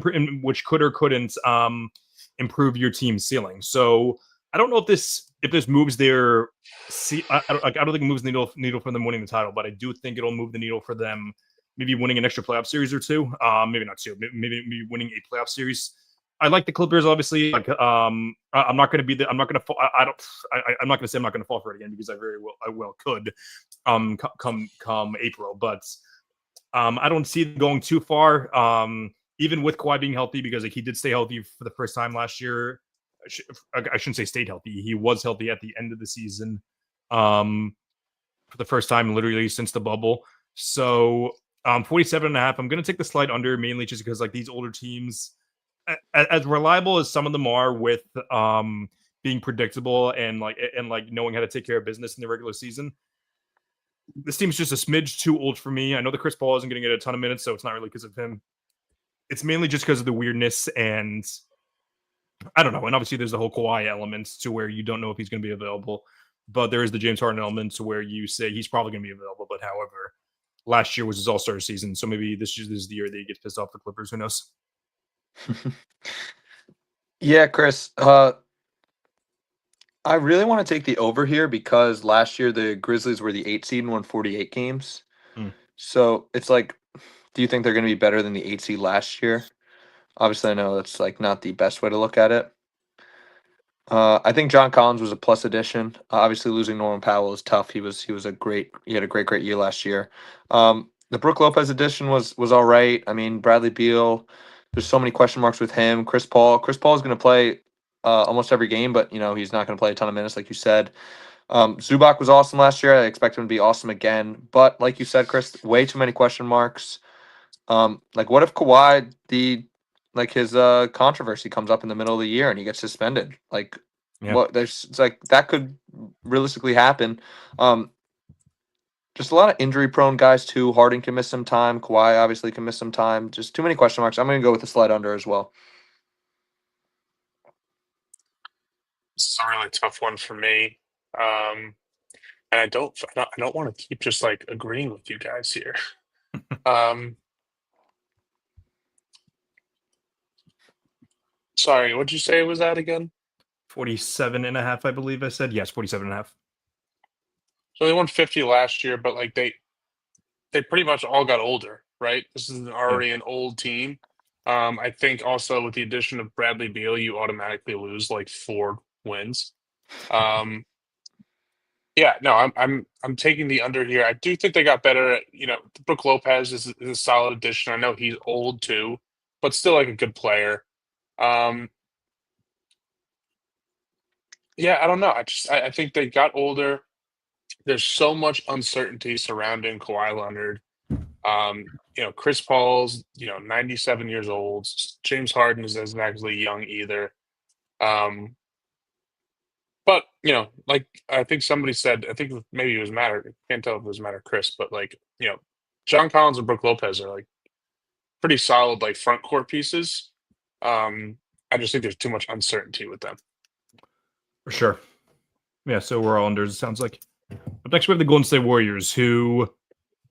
[SPEAKER 1] improve your team's ceiling. So I don't know if this moves their. I don't think it moves the needle for them winning the title, but I do think it'll move the needle for them. Maybe winning an extra playoff series or two. Maybe not two. Maybe winning a playoff series. I like the Clippers, obviously. Like, I'm not going to be. I'm not going to. I'm not going to say I'm not going to fall for it again, because I well could. Come April, but I don't see them going too far. Even with Kawhi being healthy, because like he did stay healthy for the first time last year. I shouldn't say stayed healthy. He was healthy at the end of the season, for the first time literally since the bubble. So 47.5. I'm going to take the slide under, mainly just because like these older teams, as reliable as some of them are with being predictable and knowing how to take care of business in the regular season, this team's just a smidge too old for me. I know that Chris Paul isn't going to get a ton of minutes, so it's not really because of him. It's mainly just because of the weirdness, and I don't know. And obviously there's the whole Kawhi element to where you don't know if he's going to be available, but there is the James Harden element to where you say he's probably going to be available. But however, last year was his all-star season, so maybe this is the year that he gets pissed off the Clippers. Who knows?
[SPEAKER 2] Yeah, Chris. I really want to take the over here because last year the Grizzlies were the 8 seed and won 48 games. So it's like, do you think they're going to be better than the 8 seed last year? Obviously, I know that's like not the best way to look at it. I think John Collins was a plus addition. Obviously, losing Norman Powell is tough. He had a great year last year. The Brook Lopez addition was all right. I mean, Bradley Beal. There's so many question marks with him. Chris Paul is going to play almost every game, but he's not going to play a ton of minutes, like you said. Zubac was awesome last year. I expect him to be awesome again. But like you said, Chris, way too many question marks. Like, what if Kawhi, his controversy comes up in the middle of the year and he gets suspended? Like, it's like that could realistically happen. Just a lot of injury-prone guys too. Harden can miss some time. Kawhi obviously can miss some time. Just too many question marks. I'm going to go with the slide under as well.
[SPEAKER 3] This is a really tough one for me. And I don't want to keep just like agreeing with you guys here. Sorry, what'd you say was that again?
[SPEAKER 1] 47.5, I believe I said. Yes, 47.5.
[SPEAKER 3] So they won 50 last year, but like they pretty much all got older, right? This is already an old team. I think also with the addition of Bradley Beal, you automatically lose like 4 wins. I'm taking the under here. I do think they got better at, Brook Lopez is a solid addition. I know he's old too, but still like a good player. I don't know. I think they got older. There's so much uncertainty surrounding Kawhi Leonard. Chris Paul's, 97 years old. James Harden isn't actually young either. But, like I think somebody said, I think maybe it was Matt, I can't tell if it was Matt or Chris, but John Collins and Brook Lopez are like pretty solid, like front court pieces. I just think there's too much uncertainty with them.
[SPEAKER 1] For sure. Yeah, so we're all unders, it sounds like. But next we have the Golden State Warriors, who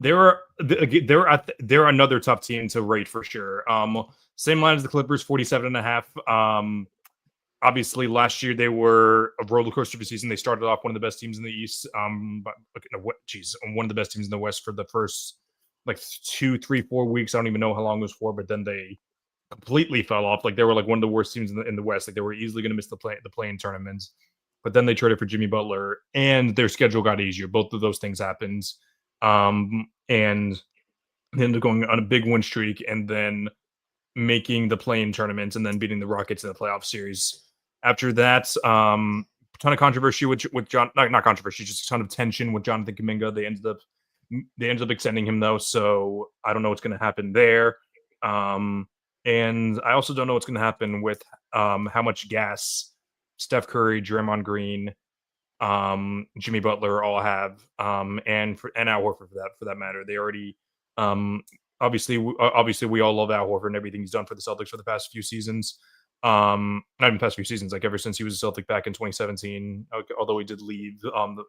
[SPEAKER 1] they're another tough team to rate for sure. Same line as the Clippers, 47.5. Obviously, last year they were a roller coaster of a season. They started off one of the best teams in the East. One of the best teams in the West for the first 2, 3, 4 weeks. I don't even know how long it was for, but then they completely fell off. Like they were like one of the worst teams in the West. Like they were easily going to miss the play-in tournaments. But then they traded for Jimmy Butler, and their schedule got easier. Both of those things happened, and they ended up going on a big win streak, and then making the play-in tournaments, and then beating the Rockets in the playoff series. After that, ton of controversy with John, not controversy, just a ton of tension with Jonathan Kuminga. They ended up extending him though, so I don't know what's going to happen there. And I also don't know what's going to happen with how much gas Steph Curry, Draymond Green, Jimmy Butler all have, and Al Horford for that matter. They already obviously we all love Al Horford and everything he's done for the Celtics for the past few seasons. Not even past few seasons, like ever since he was a Celtic back in 2017. Although he did leave,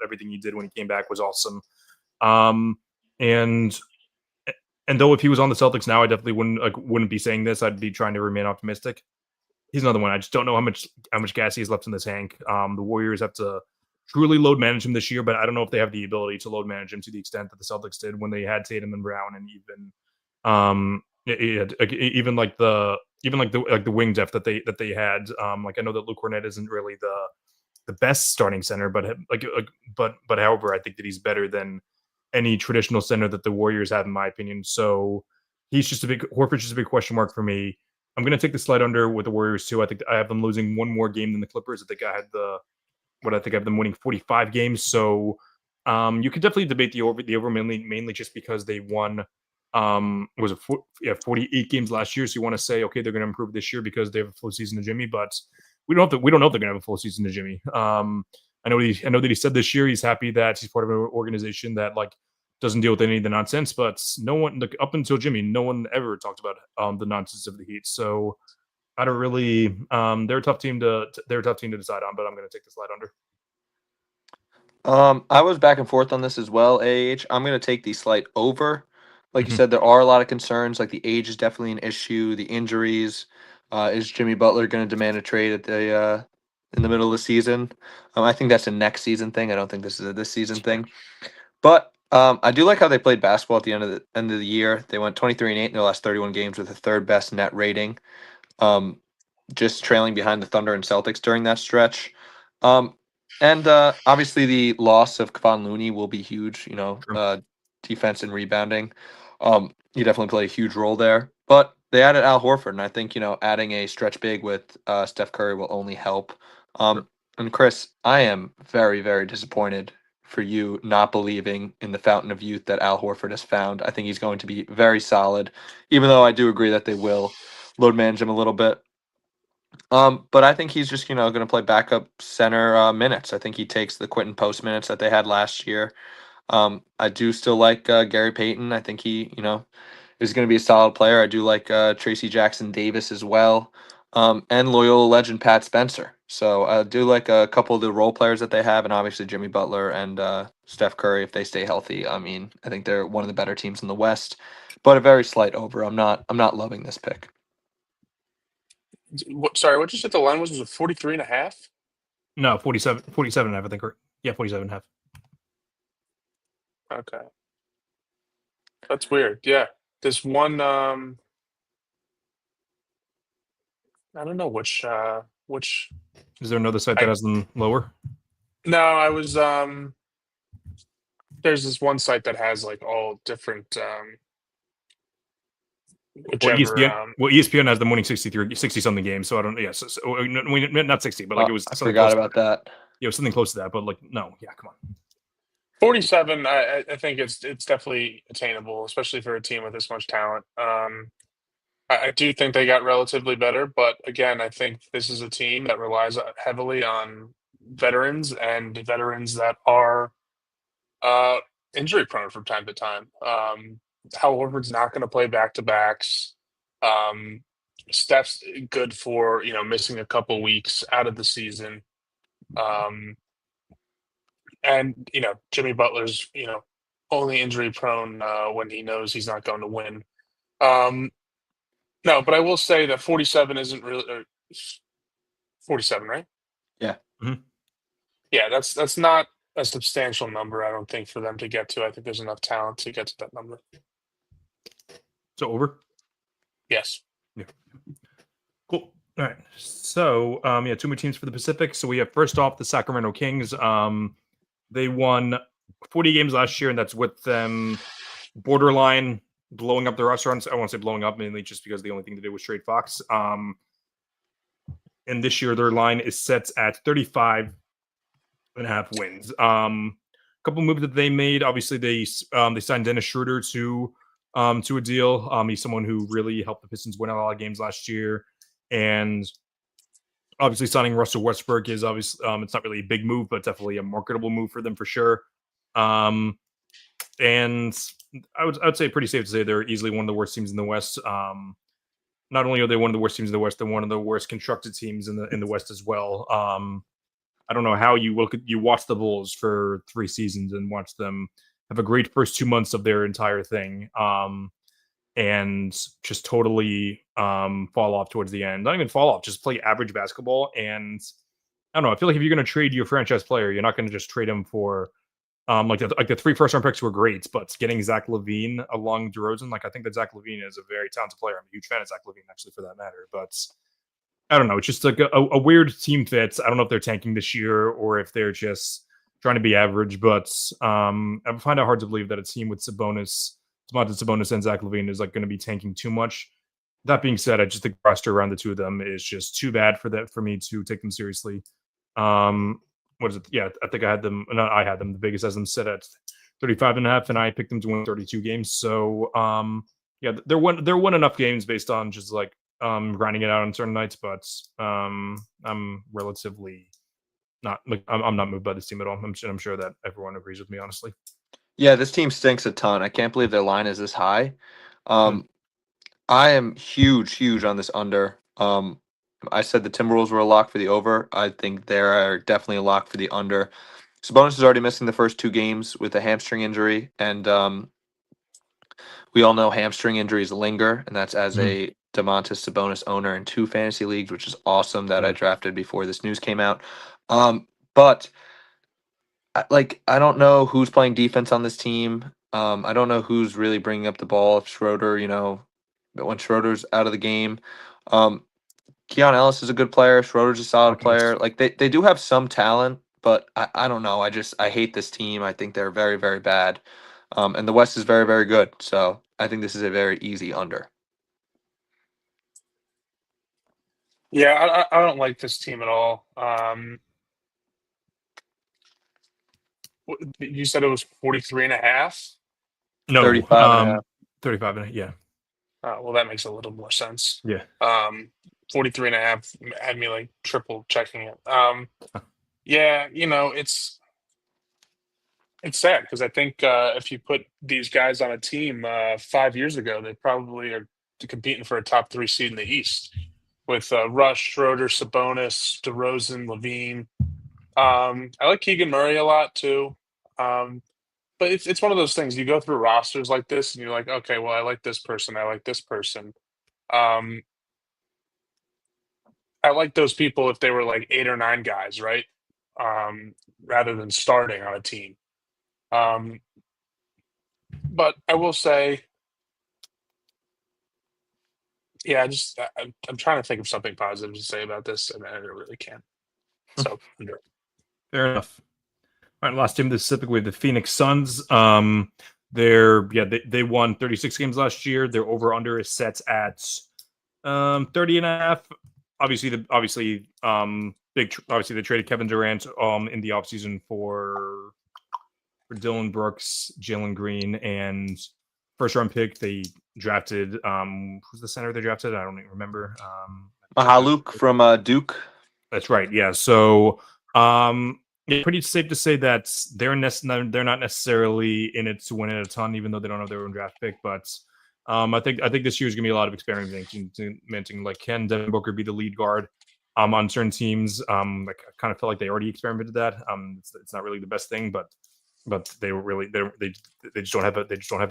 [SPEAKER 1] everything he did when he came back was awesome. And though if he was on the Celtics now, I definitely wouldn't be saying this. I'd be trying to remain optimistic. He's another one. I just don't know how much gas he has left in the tank. The Warriors have to truly load manage him this year, but I don't know if they have the ability to load manage him to the extent that the Celtics did when they had Tatum and Brown, and even like the wing depth that they had. Like I know that Luke Cornett isn't really the best starting center, but however, I think that he's better than any traditional center that the Warriors have, in my opinion. So Horford's just a big question mark for me. I'm going to take the slide under with the Warriors too. I think I have them losing one more game than the Clippers. I think I have them winning 45 games. So you could definitely debate the over mainly just because they won 48 games last year. So you want to say, okay, they're going to improve this year because they have a full season of Jimmy, but we don't know if they're going to have a full season of Jimmy. I know that he said this year he's happy that he's part of an organization that like doesn't deal with any of the nonsense, but no one up until Jimmy, no one ever talked about the nonsense of the Heat. So I don't really. They're a tough team to decide on, but I'm going to take the slide under.
[SPEAKER 2] I was back and forth on this as well. I'm going to take the slight over. Like you
[SPEAKER 1] Mhm.
[SPEAKER 2] said, there are a lot of concerns. Like the age is definitely an issue. The injuries. Is Jimmy Butler going to demand a trade at the in the middle of the season? I think that's a next season thing. I don't think this is a this season thing. But I do like how they played basketball at the end of the year. They went 23-8 in their last 31 games with the third best net rating. Just trailing behind the Thunder and Celtics during that stretch. And obviously the loss of Kevon Looney will be huge,
[SPEAKER 1] True.
[SPEAKER 2] defense and rebounding. He definitely played a huge role there. But they added Al Horford, and I think, adding a stretch big with Steph Curry will only help.
[SPEAKER 1] Sure.
[SPEAKER 2] And Chris, I am very, very disappointed for you not believing in the fountain of youth that Al Horford has found. I think he's going to be very solid, even though I do agree that they will load manage him a little bit. But I think he's just, going to play backup center minutes. I think he takes the Quentin Post minutes that they had last year. I do still like Gary Payton. I think he, is going to be a solid player. I do like Tracy Jackson Davis as well, and Loyola legend Pat Spencer. So I do like a couple of the role players that they have, and obviously Jimmy Butler and Steph Curry if they stay healthy. I mean, I think they're one of the better teams in the West, but a very slight over. I'm not loving this pick.
[SPEAKER 3] Sorry, what you said the line was it 43.5?
[SPEAKER 1] No, 47 and a half, I think. Yeah, 47 and a half.
[SPEAKER 3] Okay. That's weird. Yeah. This one I don't know which
[SPEAKER 1] Is there another site that has them lower?
[SPEAKER 3] no, I was there's this one site that has like all different whichever
[SPEAKER 1] ESPN has them winning 60 something games, so I don't. Yes, not 60, but like it was.
[SPEAKER 2] I forgot about that.
[SPEAKER 1] Yeah, it was something close to that, but like no, yeah, come on.
[SPEAKER 3] 47. I think it's definitely attainable, especially for a team with this much talent. I do think they got relatively better, but again, I think this is a team that relies heavily on veterans and veterans that are injury prone from time to time. Hal Horford's not going to play back to backs. Steph's good for missing a couple weeks out of the season, and Jimmy Butler's only injury prone when he knows he's not going to win. No, but I will say that 47 isn't really 47, right?
[SPEAKER 2] Yeah.
[SPEAKER 1] Mm-hmm.
[SPEAKER 3] Yeah, that's not a substantial number, I don't think, for them to get to. I think there's enough talent to get to that number.
[SPEAKER 1] So over?
[SPEAKER 3] Yes.
[SPEAKER 1] Yeah. Cool. All right. So, yeah, two more teams for the Pacific. So we have first off the Sacramento Kings. They won 40 games last year, and that's with them borderline blowing up their restaurants. I won't say blowing up, mainly just because the only thing to do was trade Fox. And this year their line is set at 35.5 wins. A couple moves that they made. Obviously, they signed Dennis Schroeder to a deal. He's someone who really helped the Pistons win a lot of games last year, and obviously signing Russell Westbrook is obviously it's not really a big move, but definitely a marketable move for them for sure. And I'd say pretty safe to say they're easily one of the worst teams in the West. Not only are they one of the worst teams in the West, they're one of the worst constructed teams in the West as well. I don't know how you watch the Bulls for 3 seasons and watch them have a great first 2 months of their entire thing, and just totally fall off towards the end. Not even fall off, just play average basketball. And I don't know. I feel like if you're going to trade your franchise player, you're not going to just trade him for like the 3 first-round picks were great, but getting Zach LaVine along DeRozan, like I think that Zach LaVine is a very talented player. I'm a huge fan of Zach LaVine, actually, for that matter. But I don't know. It's just like a weird team fit. I don't know if they're tanking this year or if they're just trying to be average. But I find it hard to believe that a team with Domantas Sabonis, and Zach LaVine is like going to be tanking too much. That being said, I just think the roster around the two of them is just too bad for me to take them seriously. What is it? Yeah, I think I had them. No, I had them. The Vegas has them set at 35.5, and I picked them to win 32 games. So, yeah, they're won enough games based on just like grinding it out on certain nights. But I'm relatively not like I'm not moved by this team at all. I'm sure that everyone agrees with me, honestly.
[SPEAKER 2] Yeah, this team stinks a ton. I can't believe their line is this high. I am huge on this under. I said the Timberwolves were a lock for the over. I think they are definitely a lock for the under. Sabonis is already missing the first 2 games with a hamstring injury, and we all know hamstring injuries linger, and that's as a Domantas Sabonis owner in 2 fantasy leagues, which is awesome that I drafted before this news came out. But I don't know who's playing defense on this team. I don't know who's really bringing up the ball. If Schroeder, when Schroeder's out of the game. Keon Ellis is a good player. Schroeder's a solid player. Like they do have some talent, but I don't know. I hate this team. I think they're very, very bad. And the West is very, very good. So I think this is a very easy under.
[SPEAKER 3] Yeah, I don't like this team at all. You said it was 43.5?
[SPEAKER 1] No,
[SPEAKER 2] 35.5.
[SPEAKER 1] 35.5. Yeah.
[SPEAKER 3] Well, that makes a little more sense.
[SPEAKER 1] Yeah.
[SPEAKER 3] 43.5 had me like triple checking it. Yeah, it's sad because I think if you put these guys on a team 5 years ago, they probably are competing for a top 3 seed in the East with Rush, Schroeder, Sabonis, DeRozan, LaVine. I like Keegan Murray a lot too. But it's one of those things. You go through rosters like this, and you're like, okay, well, I like this person. I like this person. I like those people if they were like 8 or 9 guys, right? Rather than starting on a team. But I will say, yeah, I'm trying to think of something positive to say about this, and I really can't. So,
[SPEAKER 1] Fair enough. All right, last team specifically the Phoenix Suns. They won 36 games last year. Their over under is set at 30.5. Obviously, they traded Kevin Durant in the offseason for Dylan Brooks, Jalen Green, and first round pick. They drafted who's the center they drafted? I don't even remember.
[SPEAKER 2] Mahaluk from Duke.
[SPEAKER 1] That's right. Yeah. So it's pretty safe to say that they're not necessarily in it to win it a ton, even though they don't have their own draft pick. But I think this year is going to be a lot of experimenting. Like, can Devin Booker be the lead guard on certain teams? Like, I kind of felt like they already experimented that. It's not really the best thing, but they just don't have a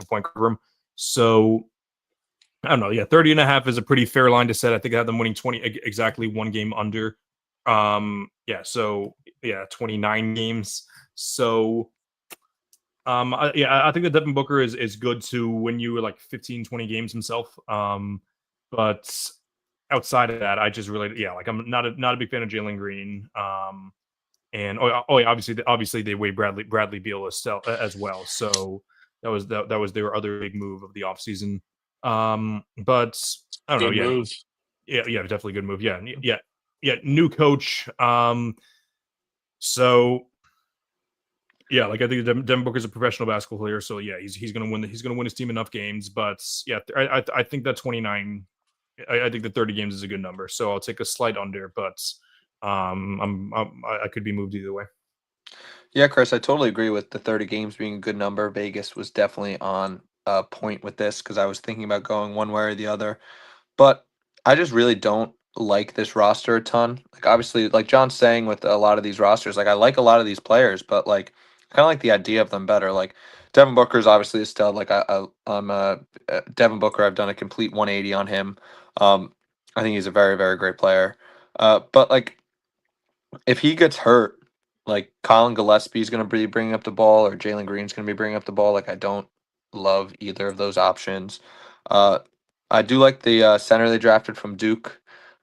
[SPEAKER 1] point guard room. So I don't know. Yeah, 30.5 is a pretty fair line to set. I think I have them winning 20 exactly 1 game under. So 29 games. So I think that Devin Booker is good to win you like 15, 20 games himself. But outside of that, I just really, like I'm not a big fan of Jalen Green. And yeah, obviously they weighed Bradley Beal as well. So that was their other big move of the offseason. But I don't know.
[SPEAKER 3] Good
[SPEAKER 1] Yeah,
[SPEAKER 3] move.
[SPEAKER 1] yeah, definitely a good move. Yeah. New coach. So yeah, like I think Devin Booker's a professional basketball player, so yeah, he's gonna win. He's gonna win his team enough games. But yeah, I think that 29. I think the 30 games is a good number, so I'll take a slight under. But I could be moved either way.
[SPEAKER 2] Yeah, Chris, I totally agree with the 30 games being a good number. Vegas was definitely on point with this because I was thinking about going one way or the other. But I just really don't like this roster a ton. Like obviously, like John's saying with a lot of these rosters, like I like a lot of these players, but like kind of like the idea of them better. Like Devin Booker's obviously a stud. Like I'm Devin Booker. I've done a complete 180 on him. I think he's a very very great player. But like if he gets hurt, like Colin Gillespie's going to be bringing up the ball, or Jalen Green's going to be bringing up the ball. Like I don't love either of those options. Uh, I do like the center they drafted from Duke,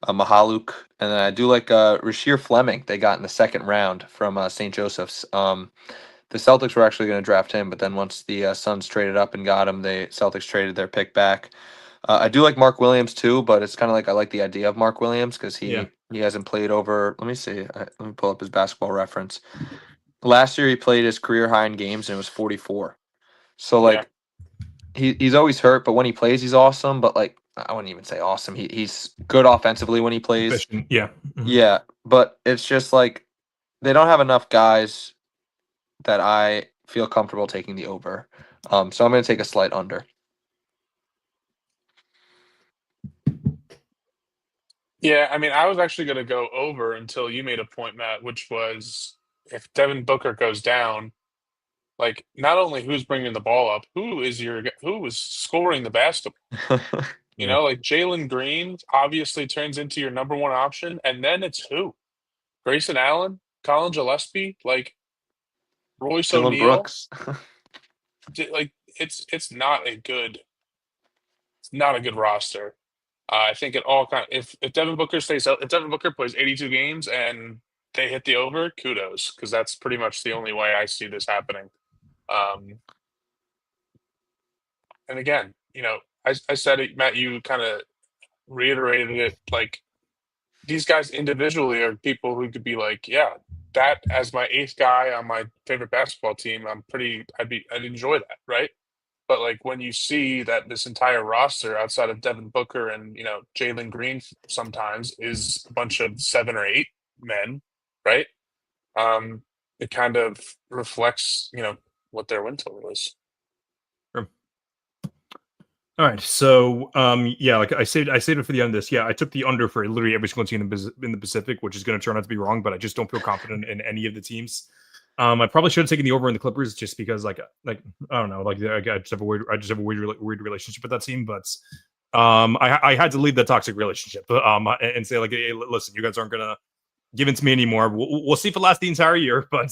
[SPEAKER 2] Mahaluk, and then I do like Rasheer Fleming they got in the second round from St. Joseph's. The Celtics were actually going to draft him, but then once the Suns traded up and got him, the Celtics traded their pick back. I do like Mark Williams too, but it's kind of like I like the idea of Mark Williams because
[SPEAKER 1] Yeah.
[SPEAKER 2] he hasn't played over. Let me see. Let me pull up his basketball reference. Last year he played his career high in games and it was 44. So like he's always hurt, but when he plays, he's awesome. But like I wouldn't even say awesome. He's good offensively when he plays.
[SPEAKER 1] Efficient, yeah.
[SPEAKER 2] Yeah, but it's just like they don't have enough guys that I feel comfortable taking the over. So I'm going to take a slight under.
[SPEAKER 3] Yeah, I mean, I was actually going to go over until you made a point, Matt, which was if Devin Booker goes down, like not only who's bringing the ball up, who is scoring the basketball? You
[SPEAKER 1] Yeah.
[SPEAKER 3] know, like Jalen Green obviously turns into your number one option, and then it's who? Grayson Allen, Colin Gillespie, like Royce
[SPEAKER 2] Dylan
[SPEAKER 3] O'Neal.
[SPEAKER 2] Brooks.
[SPEAKER 3] Like it's not a good roster. I think it all kind of, if Devin Booker stays out, if Devin Booker plays 82 games and they hit the over, kudos, because that's pretty much the only way I see this happening. And again, you know, I said it, Matt, you kind of reiterated it. Like these guys individually are people who could be like, yeah, that as my eighth guy on my favorite basketball team, I'd enjoy that, right? But like when you see that this entire roster outside of Devin Booker and you know Jalen Green sometimes is a bunch of 7 or 8 men, right? It kind of reflects, you know, what their win total is.
[SPEAKER 1] Sure. All right, so yeah, like I saved it for the end of this. Yeah, I took the under for literally every single team in the Pacific, which is going to turn out to be wrong, but I just don't feel confident in any of the teams. I probably should have taken the over in the Clippers just because, like I don't know, like I just have a weird relationship with that team. But I had to leave that toxic relationship and say like, hey, listen, you guys aren't gonna give it to me anymore. We'll see if it lasts the entire year, but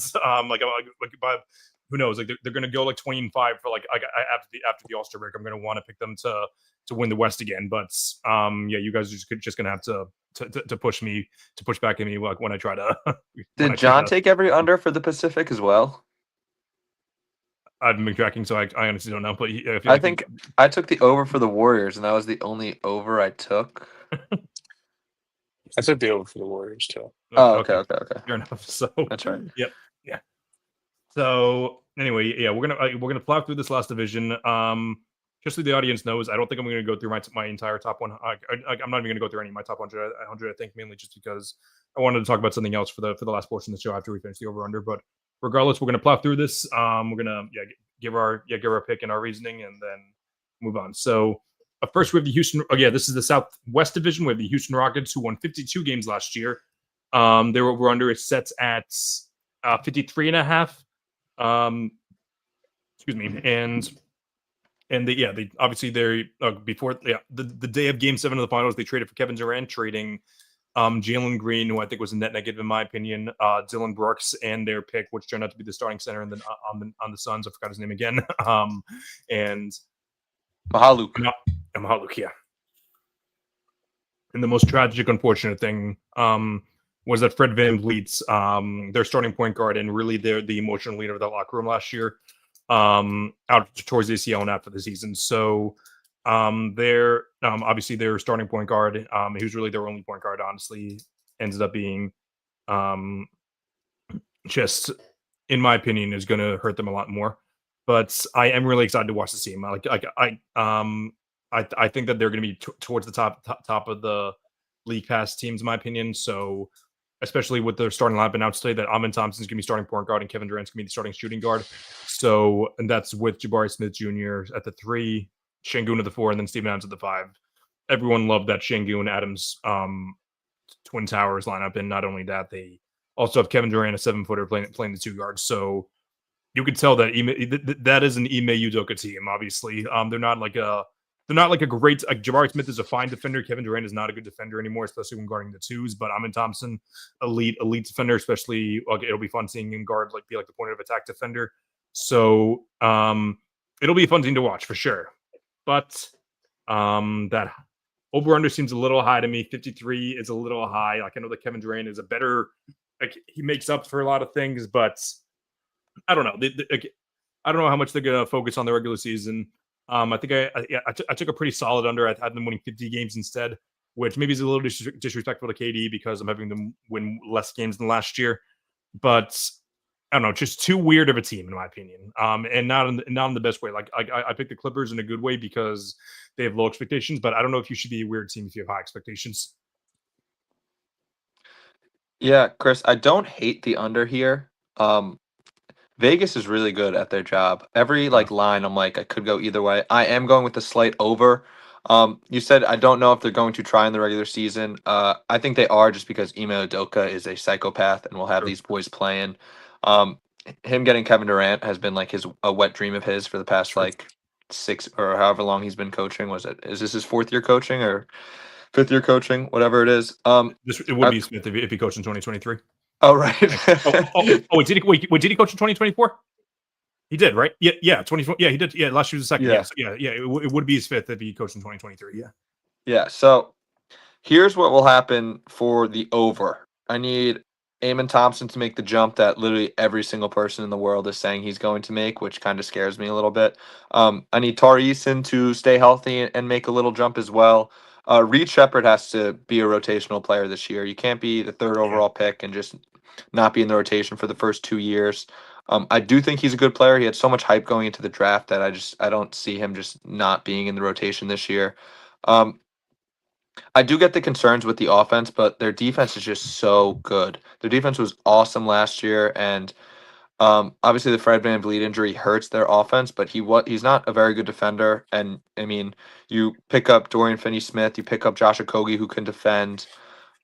[SPEAKER 1] but who knows? Like they're gonna go like 20-5 for like after the All-Star break. I'm gonna want to pick them to win the West again. But yeah, you guys are just gonna have to push back at me like when I try to.
[SPEAKER 2] Did John take every under for the Pacific as well?
[SPEAKER 1] I've been tracking, so I honestly don't know. But
[SPEAKER 2] I think I took the over for the Warriors, and that was the only over I took.
[SPEAKER 3] I took the over for the Warriors too.
[SPEAKER 2] Oh, okay.
[SPEAKER 1] Fair enough. So
[SPEAKER 2] that's right.
[SPEAKER 1] Yep. Yeah. So anyway, yeah, we're gonna plow through this last division. Just so the audience knows, I don't think I'm going to go through my entire top one. I'm not even going to go through any of my top 100. I think mainly just because I wanted to talk about something else for the last portion of the show after we finish the over under. But regardless, we're going to plow through this. We're gonna give our pick and our reasoning, and then move on. So first we have the Houston. Oh yeah, this is the Southwest Division. We have the Houston Rockets, who won 52 games last year. Their over under is set at 53.5. Excuse me, and they obviously before the day of Game 7 of the Finals, they traded for Kevin Durant, trading Jalen Green, who I think was a net negative in my opinion, Dylan Brooks, and their pick, which turned out to be the starting center, and then on the Suns, I forgot his name again, and
[SPEAKER 2] Mahaluk.
[SPEAKER 1] Mahaluk, yeah. And the most tragic, unfortunate thing was that Fred VanVleet's their starting point guard and really the emotional leader of the locker room last year, out towards the ACL and after the season. So their obviously their starting point guard, who's really their only point guard, honestly, ended up being just, in my opinion, is going to hurt them a lot more. But I am really excited to watch the team. I think that they're going to be towards the top of the league pass teams, in my opinion. So, especially with their starting lineup announced today, that Amin Thompson's going to be starting point guard and Kevin Durant's going to be the starting shooting guard. So, and that's with Jabari Smith Jr. at the 3, Şengün at the 4, and then Steven Adams at the 5. Everyone loved that Şengün Adams Twin Towers lineup, and not only that, they also have Kevin Durant, a 7-footer, playing the 2 guards. So you could tell that that is an Ime Udoka team. Obviously, they're not like a great. Like Jabari Smith is a fine defender. Kevin Durant is not a good defender anymore, especially when guarding the 2s. But Amin Thompson, elite defender. Especially, it'll be fun seeing him be like the point of attack defender. So it'll be a fun team to watch for sure. But that over under seems a little high to me. 53 is a little high. Like I know that Kevin Durant is a better. Like he makes up for a lot of things, but I don't know. I don't know how much they're going to focus on the regular season. I think I took a pretty solid under. I had them winning 50 games instead, which maybe is a little disrespectful to KD because I'm having them win less games than last year. But I don't know, just too weird of a team in my opinion, and not in the best way. Like I picked the Clippers in a good way because they have low expectations, but I don't know if you should be a weird team if you have high expectations.
[SPEAKER 2] Yeah, Chris, I don't hate the under here. Vegas is really good at their job. Every line, I'm like, I could go either way. I am going with the slight over. You said I don't know if they're going to try in the regular season. I think they are just because Ime Udoka is a psychopath and will have these boys playing. Him getting Kevin Durant has been like a wet dream of his for the past 6 or however long he's been coaching. Is this his 4th year coaching or 5th year coaching? Whatever it is.
[SPEAKER 1] It would be Smith if he coached in 2023.
[SPEAKER 2] Oh right.
[SPEAKER 1] Wait, did he coach in 2024? He did, right? Yeah, 2020. Yeah, he did. Yeah, last year was the second. Yeah. It would be his 5th if he coached in 2023. Yeah.
[SPEAKER 2] Yeah. So here's what will happen for the over. I need Amin Thompson to make the jump that literally every single person in the world is saying he's going to make, which kind of scares me a little bit. I need Tari Eason to stay healthy and make a little jump as well. Reed Shepherd has to be a rotational player this year. You can't be the 3rd overall pick and just not be in the rotation for the first 2 years. I do think he's a good player. He had so much hype going into the draft that I don't see him just not being in the rotation this year. I do get the concerns with the offense, but their defense is just so good. Their defense was awesome last year, and obviously the Fred VanVleet injury hurts their offense, but he's not a very good defender. And I mean, you pick up Dorian Finney-Smith, you pick up Josh Okogie who can defend.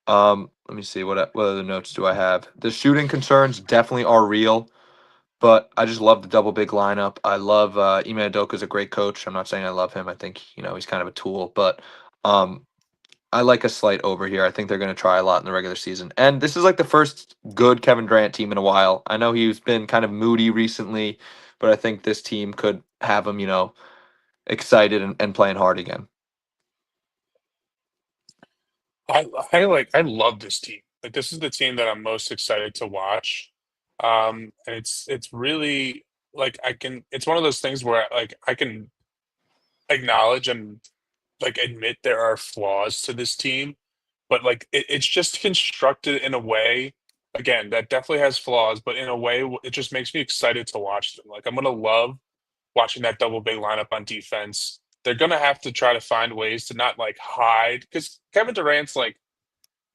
[SPEAKER 2] Let me see what other notes do I have. The shooting concerns definitely are real, but I just love the double big lineup. I love Ime Udoka is a great coach. I'm not saying I love him. I think he's kind of a tool, but I like a slight over here. I think they're going to try a lot in the regular season. And this is like the first good Kevin Durant team in a while. I know he's been kind of moody recently, but I think this team could have him, excited and playing hard again.
[SPEAKER 3] I love this team. Like this is the team that I'm most excited to watch. And it's really like it's one of those things where like I can acknowledge and like admit there are flaws to this team, but like it's just constructed in a way again that definitely has flaws, but in a way it just makes me excited to watch them. Like I'm gonna love watching that double big lineup on defense. They're gonna have to try to find ways to not like hide because Kevin Durant's like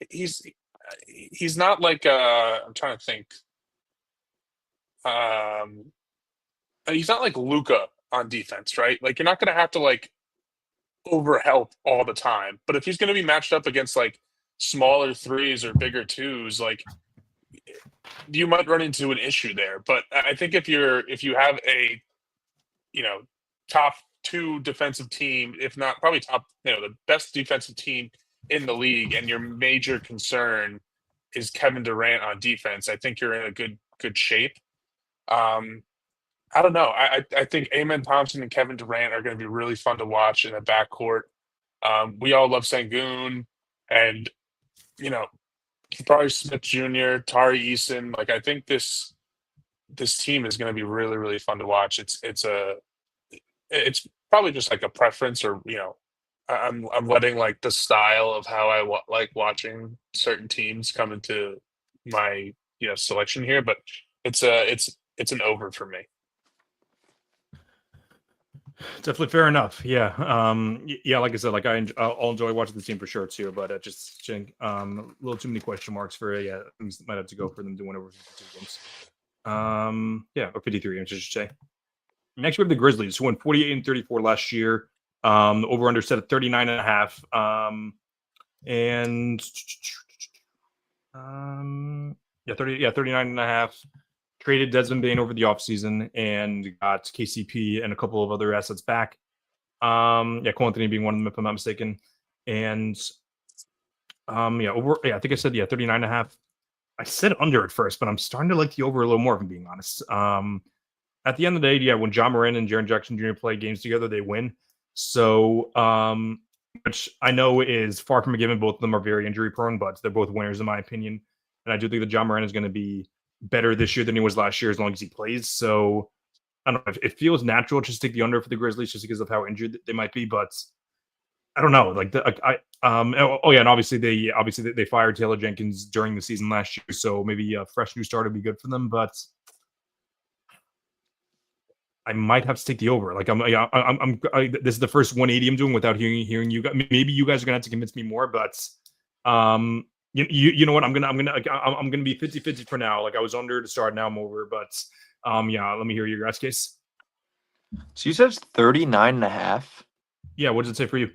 [SPEAKER 3] he's not like I'm trying to think. He's not like Luca on defense, right? Like you're not gonna have to like overhelp all the time. But if he's gonna be matched up against like smaller 3s or bigger 2s, like you might run into an issue there. But I think if you have a top 2 defensive team, if not probably top, the best defensive team in the league, and your major concern is Kevin Durant on defense, I think you're in a good shape. I don't know. I think Amin Thompson and Kevin Durant are going to be really fun to watch in the backcourt. We all love Şengün, And probably Smith Jr., Tari Eason. Like I think this team is going to be really, really fun to watch. It's probably just like a preference, or I'm letting like the style of how I like watching certain teams come into my selection here, but it's an over for me.
[SPEAKER 1] Definitely fair enough. Yeah. Yeah. Like I said, like I'll enjoy watching the team for sure too. But just a little too many question marks for things might have to go for them to win over 52 games. Yeah, or 53 games, I should say. Next, we have the Grizzlies, who won 48-34 last year. The over under set at 39.5. Yeah, 39.5. Traded Desmond Bane over the offseason and got KCP and a couple of other assets back. Cole Anthony being one of them, if I'm not mistaken. And I think I said 39.5. I said under at first, but I'm starting to like the over a little more, if I'm being honest. At the end of the day, when John Moran and Jaren Jackson Jr. play games together, they win. So, which I know is far from a given. Both of them are very injury prone, but they're both winners in my opinion. And I do think that John Moran is going to be better this year than he was last year, as long as he plays. So I don't know. It feels natural just to take the under for the Grizzlies, just because of how injured they might be. But I don't know. Like and obviously they fired Taylor Jenkins during the season last year, so maybe a fresh new start would be good for them. But I might have to take the over. Like this is the first 180 I'm doing without hearing you guys. Maybe you guys are gonna have to convince me more, but you know what? I'm gonna be 50-50 for now. Like I was under to start, now I'm over. But let me hear your guys' case.
[SPEAKER 2] So you said it's 39.5?
[SPEAKER 1] Yeah, what does it say for you?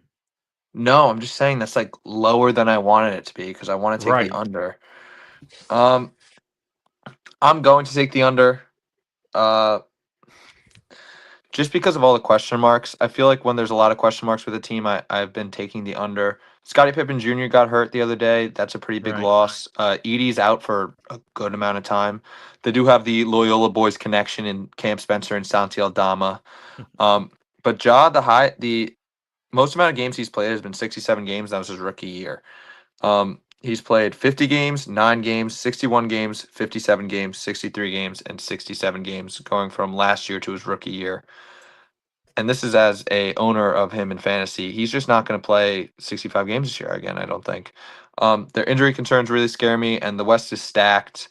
[SPEAKER 2] No, I'm just saying that's like lower than I wanted it to be because I want to take the under. I'm going to take the under. Just because of all the question marks. I feel like when there's a lot of question marks with a team, I've been taking the under. Scottie Pippen Jr. got hurt the other day. That's a pretty big loss. Edie's out for a good amount of time. They do have the Loyola boys connection in Cam Spencer and Santi Aldama. But Ja, the most amount of games he's played has been 67 games. That was his rookie year. He's played 50 games, 9 games, 61 games, 57 games, 63 games, and 67 games, going from last year to his rookie year. And this is as a owner of him in fantasy. He's just not going to play 65 games this year again, I don't think. Their injury concerns really scare me, and the West is stacked.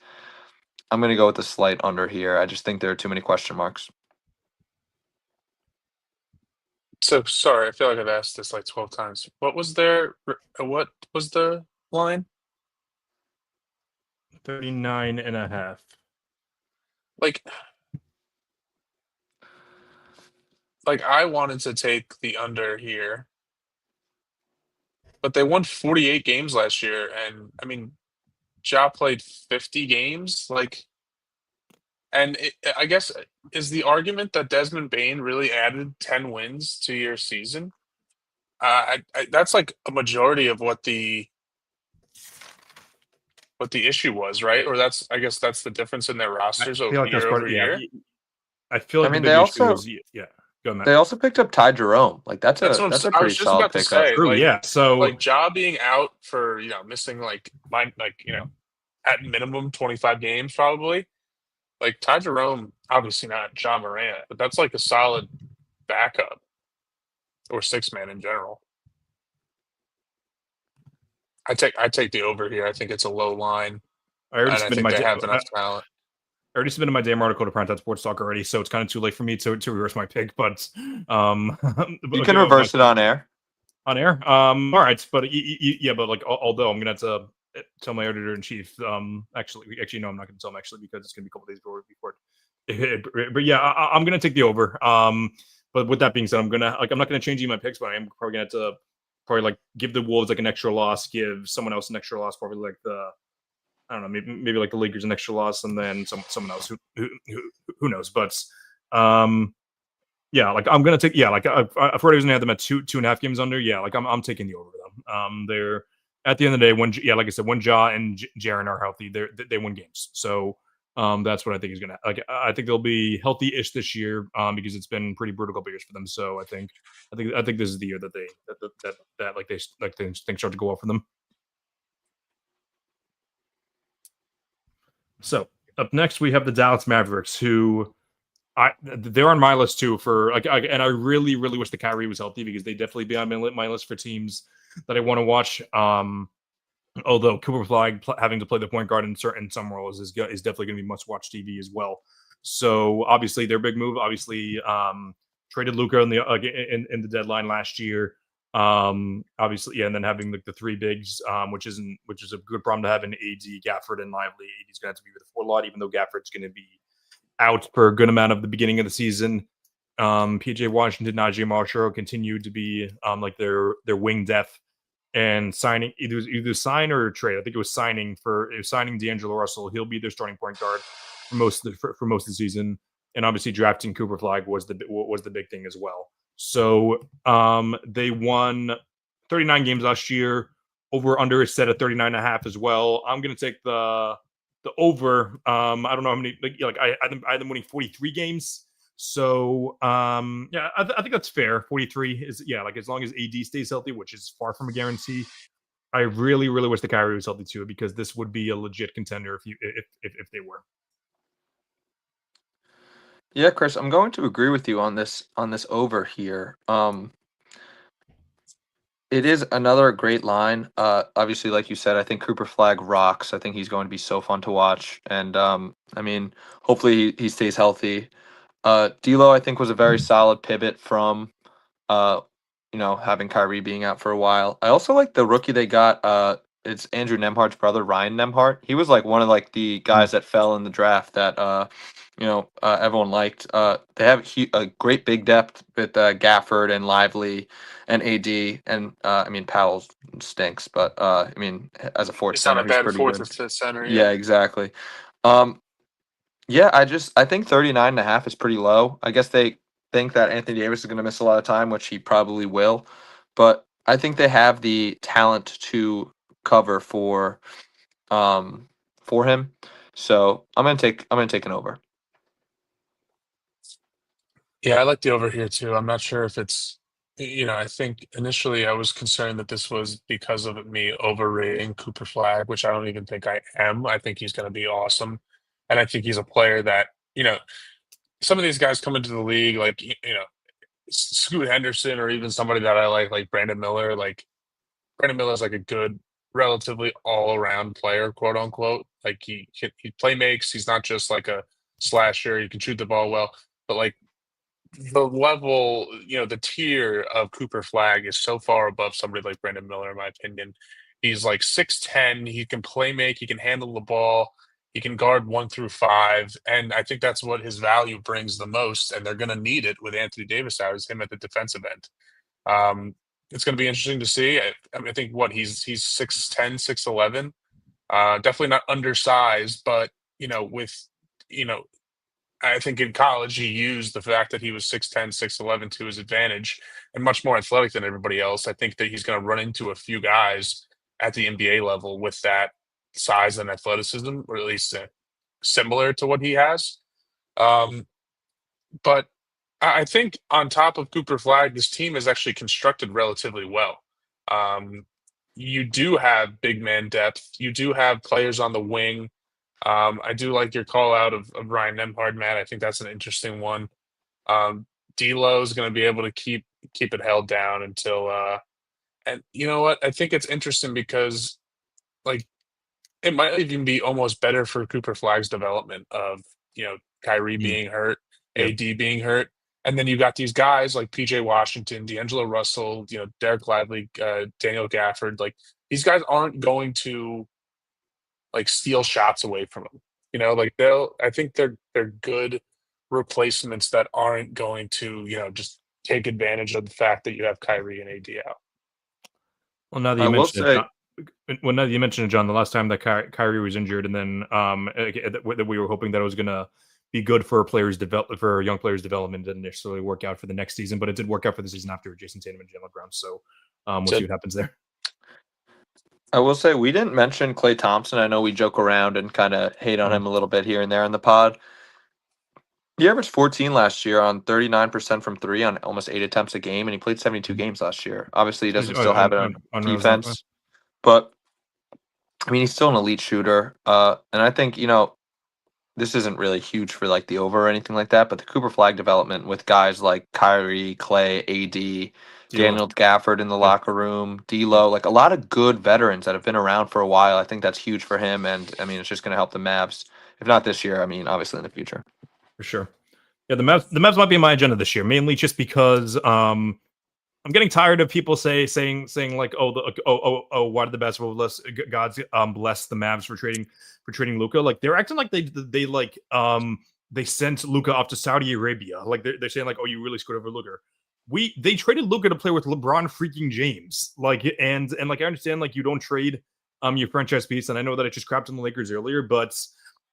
[SPEAKER 2] I'm going to go with the slight under here. I just think there are too many question marks.
[SPEAKER 3] So sorry, I feel like I've asked this like 12 times. What was the line?
[SPEAKER 1] 39.5.
[SPEAKER 3] Like I wanted to take the under here, but they won 48 games last year, and I mean, Ja played 50 games. I guess is the argument that Desmond Bane really added 10 wins to your season? That's like a majority of what the issue was, right? Or I guess that's the difference in their rosters over year.
[SPEAKER 1] I feel like
[SPEAKER 2] they also
[SPEAKER 1] Go on, Matt.
[SPEAKER 2] They also picked up Ty Jerome. Like that's a
[SPEAKER 3] I
[SPEAKER 2] pretty
[SPEAKER 3] was just
[SPEAKER 2] solid
[SPEAKER 3] about to
[SPEAKER 2] pickup.
[SPEAKER 3] say,
[SPEAKER 1] True, so
[SPEAKER 3] like Ja being out for missing at minimum 25 games probably. Like Ty Jerome, obviously not Ja Morant, but that's like a solid backup or six man in general. I take the over here. I think it's a low line.
[SPEAKER 1] I already
[SPEAKER 3] submitted my have enough talent.
[SPEAKER 1] I already submitted my damn article to Primetime Sports Talk already, so it's kind of too late for me to reverse my pick. But
[SPEAKER 2] you can reverse it on air.
[SPEAKER 1] On air, all right. But but like, although I'm gonna have to tell my editor in chief. Actually, no, I'm not gonna tell him actually because it's gonna be a couple days before. But yeah, I'm gonna take the over. But with that being said, I'm not gonna change any of my picks, but I am probably gonna have to give the Wolves like an extra loss, give someone else an extra loss, probably like I don't know, maybe like the Lakers an extra loss, and then someone else who knows. But like I'm gonna take like I've already had them at 2.5 games under. Yeah, like I'm taking the over them. They're at the end of the day when like I said, when Ja and Jaren are healthy, they win games. So that's what I think is gonna I think they'll be healthy-ish this year because it's been pretty brutal couple years for them. So I think this is the year that they start to go off for them. So up next we have the Dallas Mavericks, who they're on my list too for and I really wish the Kyrie was healthy because they definitely be on my list for teams that I want to watch. Although Cooper Flag having to play the point guard in some roles is definitely going to be must watch TV as well. So obviously their big move, obviously traded Luka in the deadline last year. Obviously, yeah, and then having the three bigs, which is a good problem to have in AD, Gafford, and Lively. AD's going to have to be with the 4 lot, even though Gafford's going to be out for a good amount of the beginning of the season. PJ Washington, Najee Marshall continued to be like their wing depth, and signing either sign or trade. I think it was signing D'Angelo Russell. He'll be their starting point guard for most of the season, and obviously drafting Cooper Flag was the big thing as well. So they won 39 games last year. Over under is set at 39.5 as well. I'm going to take the over. I don't know how many. I had them winning 43 games. So yeah, I think that's fair. 43 is as long as AD stays healthy, which is far from a guarantee. I really wish the Kyrie was healthy too, because this would be a legit contender if they were.
[SPEAKER 2] Yeah, Chris, I'm going to agree with you on this over here. It is another great line. Obviously, like you said, I think Cooper Flag rocks. I think he's going to be so fun to watch, and I mean, hopefully he stays healthy. D'Lo, I think, was a very solid pivot from, having Kyrie being out for a while. I also like the rookie they got. It's Andrew Nemhart's brother, Ryan Nemhart. He was like one of the guys that fell in the draft that everyone liked. They have a great big depth with Gafford and Lively and AD, and I mean Powell stinks, but I mean as a fourth
[SPEAKER 3] It's not
[SPEAKER 2] center,
[SPEAKER 3] a
[SPEAKER 2] he's
[SPEAKER 3] bad
[SPEAKER 2] pretty
[SPEAKER 3] fourth or
[SPEAKER 2] good.
[SPEAKER 3] fifth center.
[SPEAKER 2] Yeah, exactly. Yeah, I think 39.5 is pretty low. I guess they think that Anthony Davis is going to miss a lot of time, which he probably will. But I think they have the talent to cover for him. So I'm gonna take an over.
[SPEAKER 3] Yeah, I like the over here too. I'm not sure if it's, I think initially I was concerned that this was because of me overrating Cooper Flag, which I don't even think I am. I think he's going to be awesome. And I think he's a player that, some of these guys come into the league, like, Scoot Henderson, or even somebody that I like Brandon Miller. Like, Brandon Miller is like a good, relatively all around player, quote unquote. Like, he play makes. He's not just like a slasher. He can shoot the ball well, but like, the level, the tier of Cooper Flag is so far above somebody like Brandon Miller, in my opinion. He's like 6'10". He can play make. He can handle the ball. He can guard 1 through 5. And I think that's what his value brings the most. And they're going to need it with Anthony Davis out, is him at the defensive end. It's going to be interesting to see. I think he's 6'10", 6'11". Definitely not undersized, but, with, I think in college he used the fact that he was 6'10", 6'11" to his advantage, and much more athletic than everybody else. I think that he's going to run into a few guys at the NBA level with that size and athleticism, or at least similar to what he has. Um, but I think on top of Cooper Flag, this team is actually constructed relatively well. Um, you do have big man depth. You do have players on the wing. I do like your call out of Ryan Nemhard, Matt. I think that's an interesting one. D'Lo is going to be able to keep it held down until. And you know what? I think it's interesting because, like, it might even be almost better for Cooper Flag's development of Kyrie being hurt,
[SPEAKER 1] Yeah.
[SPEAKER 3] AD being hurt, and then you got these guys like PJ Washington, D'Angelo Russell, Derek Lively, Daniel Gafford. Like, these guys aren't going to like steal shots away from them. Like I think they're good replacements that aren't going to, just take advantage of the fact that you have Kyrie and AD out.
[SPEAKER 1] Well, now that
[SPEAKER 2] I
[SPEAKER 1] you
[SPEAKER 2] will
[SPEAKER 1] mentioned
[SPEAKER 2] say,
[SPEAKER 1] it, John, the last time that Kyrie was injured, and then that we were hoping that it was going to be good for young players' development, didn't necessarily work out for the next season, but it did work out for the season after Jason Tatum and Jalen Brown. So we'll see what happens there.
[SPEAKER 2] I will say we didn't mention Klay Thompson. I know we joke around and kind of hate on him a little bit here and there in the pod. He averaged 14 last year on 39% from three on almost 8 attempts a game, and he played 72 games last year. Obviously, he doesn't still have it on defense, but I mean, he's still an elite shooter. And I think, this isn't really huge for like the over or anything like that, but the Cooper Flag development with guys like Kyrie, Clay, AD, Daniel Gafford in the locker room, D'Lo, like a lot of good veterans that have been around for a while. I think that's huge for him, and I mean, it's just going to help the Mavs. If not this year, I mean, obviously in the future.
[SPEAKER 1] For sure. Yeah, the Mavs might be in my agenda this year, mainly just because I'm getting tired of people saying like, why did the basketball gods bless the Mavs for trading Luka? Like they're acting like they sent Luka off to Saudi Arabia. Like they're saying like, oh, you really screwed over Luka. They traded Luka to play with LeBron freaking James. Like and like I understand like you don't trade your franchise piece, and I know that I just crapped on the Lakers earlier, but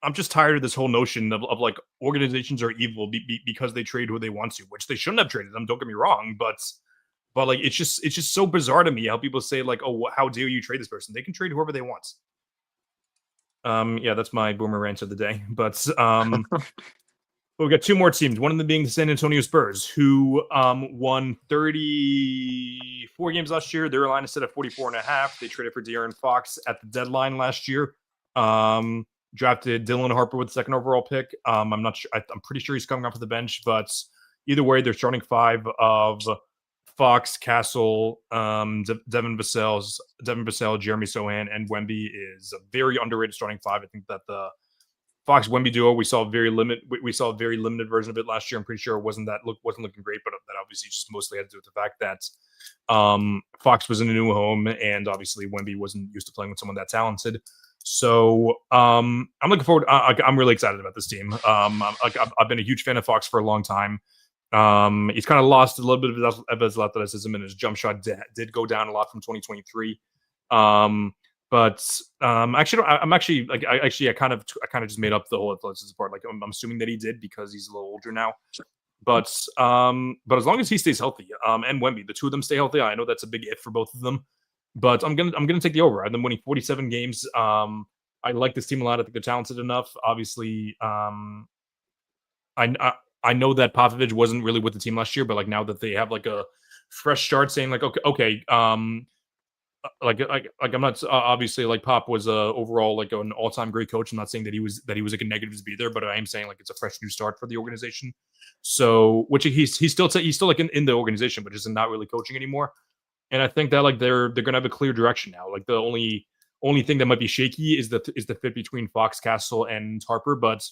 [SPEAKER 1] I'm just tired of this whole notion of like organizations are evil because they trade who they want to, which they shouldn't have traded them. Don't get me wrong, but like it's just so bizarre to me how people say like, oh, how dare you trade this person? They can trade whoever they want. Yeah, that's my boomer rant of the day. But we've got two more teams. One of them being the San Antonio Spurs, who won 34 games last year. Their line is set at 44.5. They traded for De'Aaron Fox at the deadline last year. Drafted Dylan Harper with the second overall pick. I'm not sure. I'm pretty sure he's coming off of the bench, but either way, they're starting five of Fox, Castle, Devin Vassell, Jeremy Sohan, and Wemby is a very underrated starting five. I think that the Fox Wemby duo we saw a very limited version of it last year. I'm pretty sure it wasn't looking great, but that obviously just mostly had to do with the fact that Fox was in a new home, and obviously Wemby wasn't used to playing with someone that talented. So I'm looking forward. I'm really excited about this team. I've been a huge fan of Fox for a long time. He's kind of lost a little bit of his athleticism, and his jump shot did go down a lot from 2023. But I kind of just made up the whole athleticism part. Like I'm assuming that he did because he's a little older now. But as long as he stays healthy, and Wemby, the two of them stay healthy, I know that's a big if for both of them. But I'm gonna take the over. I've been winning 47 games. I like this team a lot. I think they're talented enough. Obviously, I know that Popovich wasn't really with the team last year, but like now that they have like a fresh start, saying like okay, like I'm not obviously like Pop was overall like an all-time great coach. I'm not saying that he was like a negative to be there, but I am saying like it's a fresh new start for the organization. So which he's still like in the organization, but just not really coaching anymore. And I think that like they're gonna have a clear direction now. Like the only thing that might be shaky is the fit between Fox, Castle, and Harper. But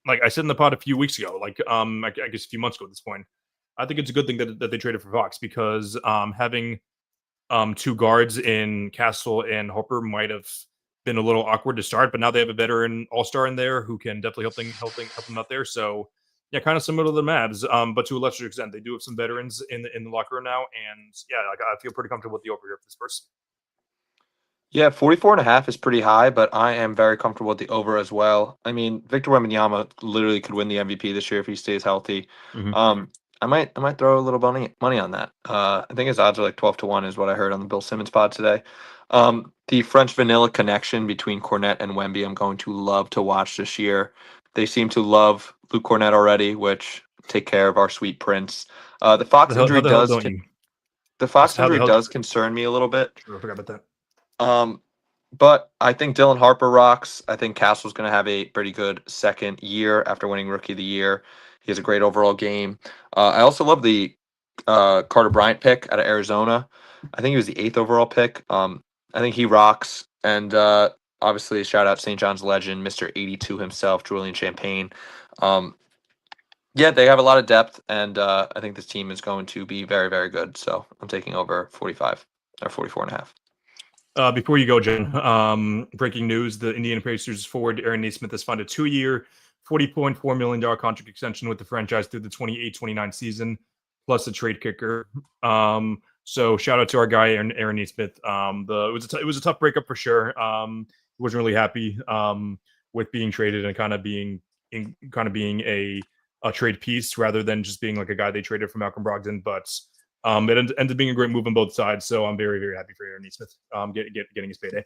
[SPEAKER 1] like I said in the pod a few weeks ago, like I guess a few months ago at this point, I think it's a good thing that they traded for Fox because having two guards in Castle and Harper might have been a little awkward to start, but now they have a veteran all-star in there who can definitely help them out there. So yeah, kind of similar to the Mavs, but to a lesser extent, they do have some veterans in the locker room now, and yeah, like I feel pretty comfortable with the over here for this person.
[SPEAKER 2] Yeah, 44.5 is pretty high, but I am very comfortable with the over as well. I mean, Victor Wembanyama literally could win the MVP this year if he stays healthy.
[SPEAKER 1] Mm-hmm.
[SPEAKER 2] I might throw a little money on that. I think his odds are like 12-1 is what I heard on the Bill Simmons pod today. The French vanilla connection between Cornet and Wemby, I'm going to love to watch this year. They seem to love Luke Cornet already, which take care of our sweet prince. The Fox injury does concern me a little bit.
[SPEAKER 1] Sure, I forgot about that.
[SPEAKER 2] But I think Dylan Harper rocks. I think Castle's going to have a pretty good second year after winning Rookie of the Year. He has a great overall game. I also love the Carter Bryant pick out of Arizona. I think he was the 8th overall pick. I think he rocks. And obviously, shout out St. John's legend, Mr. 82 himself, Julian Champagne. Yeah, they have a lot of depth, and I think this team is going to be very, very good. So I'm taking over 45 or 44.5.
[SPEAKER 1] Before you go, Jen, breaking news: the Indiana Pacers forward Aaron Nesmith has signed a 2-year, $40.4 million contract extension with the franchise through the 28-29 season, plus a trade kicker. So shout out to our guy Aaron Nesmith. It was a tough breakup for sure. He wasn't really happy with being traded and kind of being a trade piece rather than just being like a guy they traded for Malcolm Brogdon, but. It ended up being a great move on both sides, so I'm very, very happy for Aaron Nesmith getting his payday.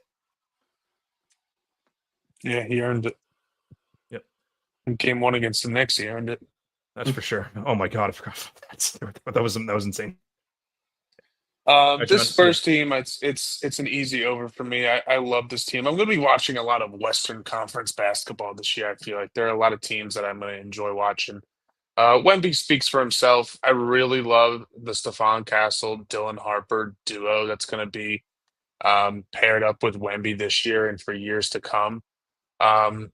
[SPEAKER 3] Yeah, he earned it.
[SPEAKER 1] Yep.
[SPEAKER 3] In game 1 against the Knicks, he earned it.
[SPEAKER 1] That's for sure. Oh my god, I forgot about that. That was insane. Right,
[SPEAKER 3] This
[SPEAKER 1] John? Yeah.
[SPEAKER 3] Spurs team, it's an easy over for me. I love this team. I'm going to be watching a lot of Western Conference basketball this year. I feel like there are a lot of teams that I'm going to enjoy watching. Wemby speaks for himself. I really love the Stephon Castle, Dylan Harper duo that's going to be paired up with Wemby this year and for years to come. Um,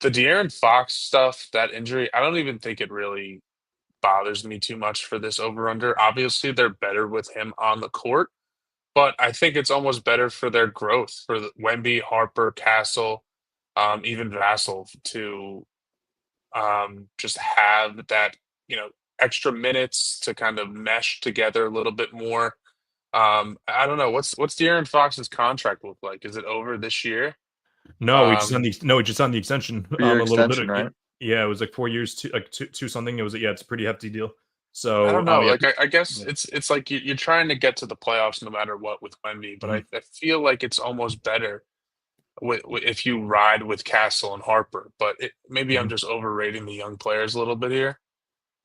[SPEAKER 3] the De'Aaron Fox stuff, that injury, I don't even think it really bothers me too much for this over under. Obviously, they're better with him on the court, but I think it's almost better for their growth for Wemby, Harper, Castle, even Vassell to just have that, extra minutes to kind of mesh together a little bit more. I don't know what's De'Aaron Fox's contract look like. Is it over this year?
[SPEAKER 1] No, we just on
[SPEAKER 3] Um,
[SPEAKER 1] the no, we just on the extension.
[SPEAKER 2] For your
[SPEAKER 1] A little bit.
[SPEAKER 2] extension, right?
[SPEAKER 1] Yeah, it was like 4 years, two something. It was it's a pretty hefty deal.
[SPEAKER 3] I
[SPEAKER 1] So
[SPEAKER 3] don't know.
[SPEAKER 1] yeah,
[SPEAKER 3] Like I guess
[SPEAKER 1] yeah.
[SPEAKER 3] it's like you're trying to get to the playoffs no matter what with Wemby, but
[SPEAKER 1] Mhm.
[SPEAKER 3] I feel like it's almost better if you ride with Castle and Harper. But maybe I'm
[SPEAKER 1] Mhm.
[SPEAKER 3] just overrating the young players a little bit here.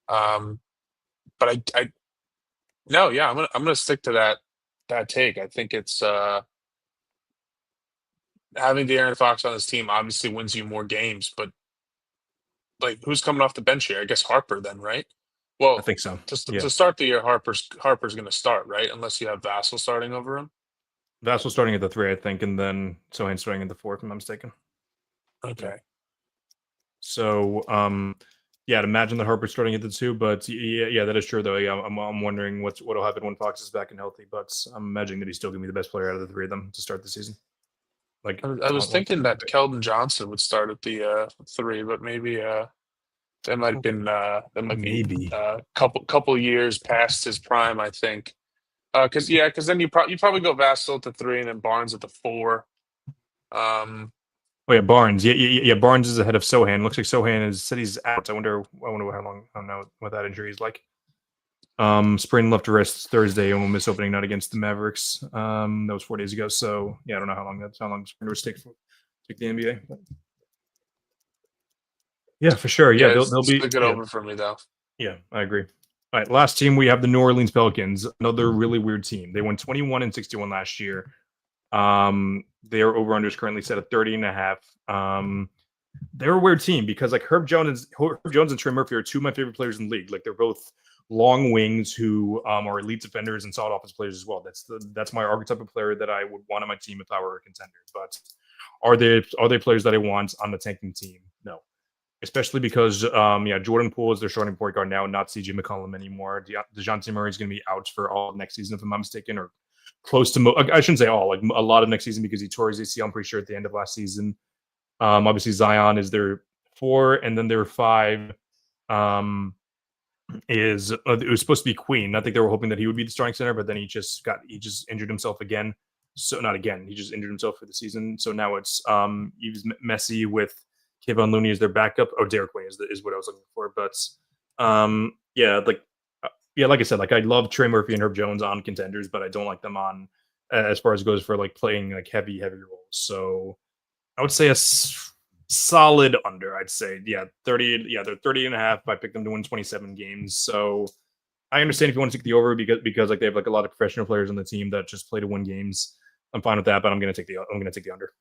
[SPEAKER 3] Um, but I no, yeah, I'm gonna stick to that take. I think it's having De'Aaron Fox on his team obviously wins you more games, but like who's coming off the bench here? I guess Harper then, right?
[SPEAKER 1] I
[SPEAKER 3] Well,
[SPEAKER 1] think so. Yeah,
[SPEAKER 3] to start the year, Harper's going to start, right? Unless you have Vassell starting over him.
[SPEAKER 1] Vassell starting at the 3, I think, and then Sohan starting at the 4, if I'm not mistaken. Yeah.
[SPEAKER 3] Okay.
[SPEAKER 1] So yeah, I'd imagine that Harper's starting at the 2, but yeah, that is true though. Yeah, I'm wondering what'll happen when Fox is back and healthy, but I'm imagining that he's still gonna be the best player out of the 3 of them to start the season. Like
[SPEAKER 3] I was
[SPEAKER 1] talent.
[SPEAKER 3] thinking that Keldon Johnson would start at the 3, but maybe that might be
[SPEAKER 1] Maybe.
[SPEAKER 3] couple years past his prime, I think. Because then you probably go Vassell at the 3 and then Barnes at the 4. Um,
[SPEAKER 1] Oh yeah, Barnes. Yeah. Barnes is ahead of Sohan. Looks like Sohan said he's out. I wonder how long. I don't know what that injury is like. Sprained left wrist Thursday and will miss opening night against the Mavericks. That was 4 days ago. So yeah, I don't know how long sprained wrist take the NBA. But yeah, for sure. Yeah,
[SPEAKER 3] yeah,
[SPEAKER 1] they'll
[SPEAKER 3] it's
[SPEAKER 1] be.
[SPEAKER 3] a good
[SPEAKER 1] Yeah,
[SPEAKER 3] over for me though.
[SPEAKER 1] yeah, I agree. All right, last team we have the New Orleans Pelicans. Another really weird team. They won 21 and 61 last year. Their over under is currently set at 30.5. They're a weird team because like Herb Jones and Trey Murphy are two of my favorite players in the league. Like they're both long wings who are elite defenders and solid offense players as well. That's my archetype of player that I would want on my team if I were a contender. But are they players that I want on the tanking team? No. Especially because Jordan Poole is their starting point guard now, not CJ McCollum anymore. DeJounte Murray is going to be out for all of next season, if I'm not mistaken, or close to I shouldn't say all, like a lot of next season because he tore his ACL, I'm pretty sure, at the end of last season. Obviously Zion is their 4, and then their 5 is it was supposed to be Queen. I think they were hoping that he would be the starting center, but then he just injured himself again. So not again, he just injured himself for the season. So now it's he was messy with Kevon Looney as their backup. Oh, Derek Queen is what I was looking for. But like I said, like I love Trey Murphy and Herb Jones on contenders, but I don't like them on as far as it goes for like playing like heavy roles. So I would say solid under. I'd say 30. Yeah, they're 30.5. I picked them to win 27 games. So I understand if you want to take the over because like they have like a lot of professional players on the team that just play to win games. I'm fine with that, but I'm gonna take the under.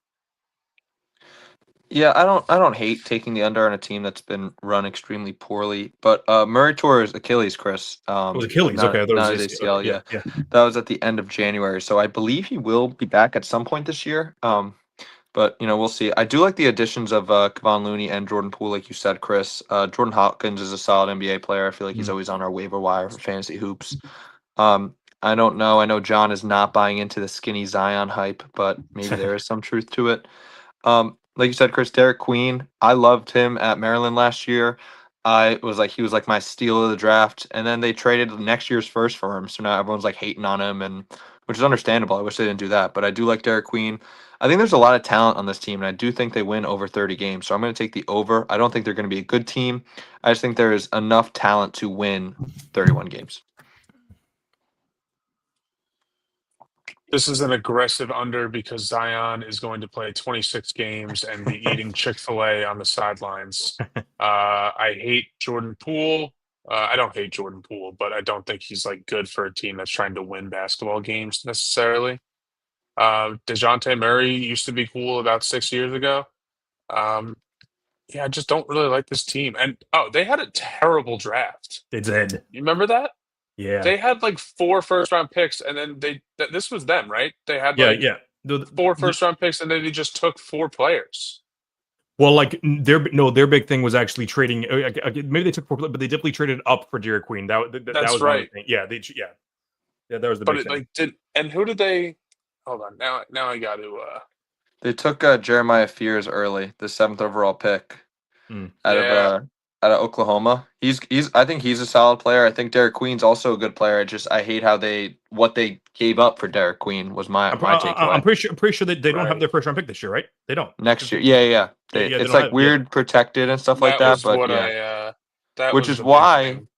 [SPEAKER 2] Yeah, I don't hate taking the under on a team that's been run extremely poorly, but Murray tore his Achilles, Chris.
[SPEAKER 1] It was Achilles.
[SPEAKER 2] Not
[SPEAKER 1] Okay, I thought
[SPEAKER 2] not
[SPEAKER 1] it was
[SPEAKER 2] his
[SPEAKER 1] ACL.
[SPEAKER 2] ACL.
[SPEAKER 1] Okay,
[SPEAKER 2] Yeah,
[SPEAKER 1] yeah.
[SPEAKER 2] that was at the end of January, so I believe he will be back at some point this year. But we'll see. I do like the additions of Kevon Looney and Jordan Poole, like you said, Chris. Jordan Hawkins is a solid NBA player. I feel like he's always on our waiver wire for fantasy hoops. I don't know. I know John is not buying into the skinny Zion hype, but maybe there is some truth to it. Like you said, Chris, Derek Queen, I loved him at Maryland last year. He was like my steal of the draft, and then they traded next year's first for him. So now everyone's like hating on him, and which is understandable. I wish they didn't do that, but I do like Derek Queen. I think there's a lot of talent on this team, and I do think they win over 30 games. So I'm going to take the over. I don't think they're going to be a good team. I just think there is enough talent to win 31 games.
[SPEAKER 3] This is an aggressive under because Zion is going to play 26 games and be eating Chick-fil-A on the sidelines. I hate Jordan Poole. I don't hate Jordan Poole, but I don't think he's like good for a team that's trying to win basketball games necessarily. DeJounte Murray used to be cool about 6 years ago. Um, yeah, I just don't really like this team. And they had a terrible draft.
[SPEAKER 1] They did.
[SPEAKER 3] You remember that?
[SPEAKER 1] Yeah.
[SPEAKER 3] They had like 4 first-round picks, and then this was them, right? They had
[SPEAKER 1] Yeah.
[SPEAKER 3] like
[SPEAKER 1] Yeah.
[SPEAKER 3] 4 first-round picks, and then they just took 4 players.
[SPEAKER 1] Well, like their big thing was actually trading. Maybe they took 4, but they definitely traded up for Derek Queen. That was
[SPEAKER 3] That's
[SPEAKER 1] one of
[SPEAKER 3] right.
[SPEAKER 1] the things. Yeah. That was the
[SPEAKER 3] But
[SPEAKER 1] big
[SPEAKER 3] it
[SPEAKER 1] thing.
[SPEAKER 3] like did and who did they? Hold on, now I got to.
[SPEAKER 2] They took Jeremiah Fears early, the 7th overall pick out
[SPEAKER 3] Yeah.
[SPEAKER 2] of Oklahoma. He's I think he's a solid player. I think Derek Queen's also a good player. I hate how what they gave up for Derek Queen was my takeaway.
[SPEAKER 1] I'm pretty sure that they don't have
[SPEAKER 3] Right.
[SPEAKER 1] their first round pick this year, right? They don't.
[SPEAKER 2] Next year, yeah.
[SPEAKER 1] They
[SPEAKER 2] It's
[SPEAKER 1] don't
[SPEAKER 2] like
[SPEAKER 1] have-
[SPEAKER 2] weird protected and stuff like
[SPEAKER 3] that
[SPEAKER 2] that.
[SPEAKER 3] was
[SPEAKER 2] But
[SPEAKER 3] what
[SPEAKER 2] yeah,
[SPEAKER 3] that
[SPEAKER 2] which
[SPEAKER 3] was
[SPEAKER 2] is
[SPEAKER 3] the big
[SPEAKER 2] why
[SPEAKER 3] thing.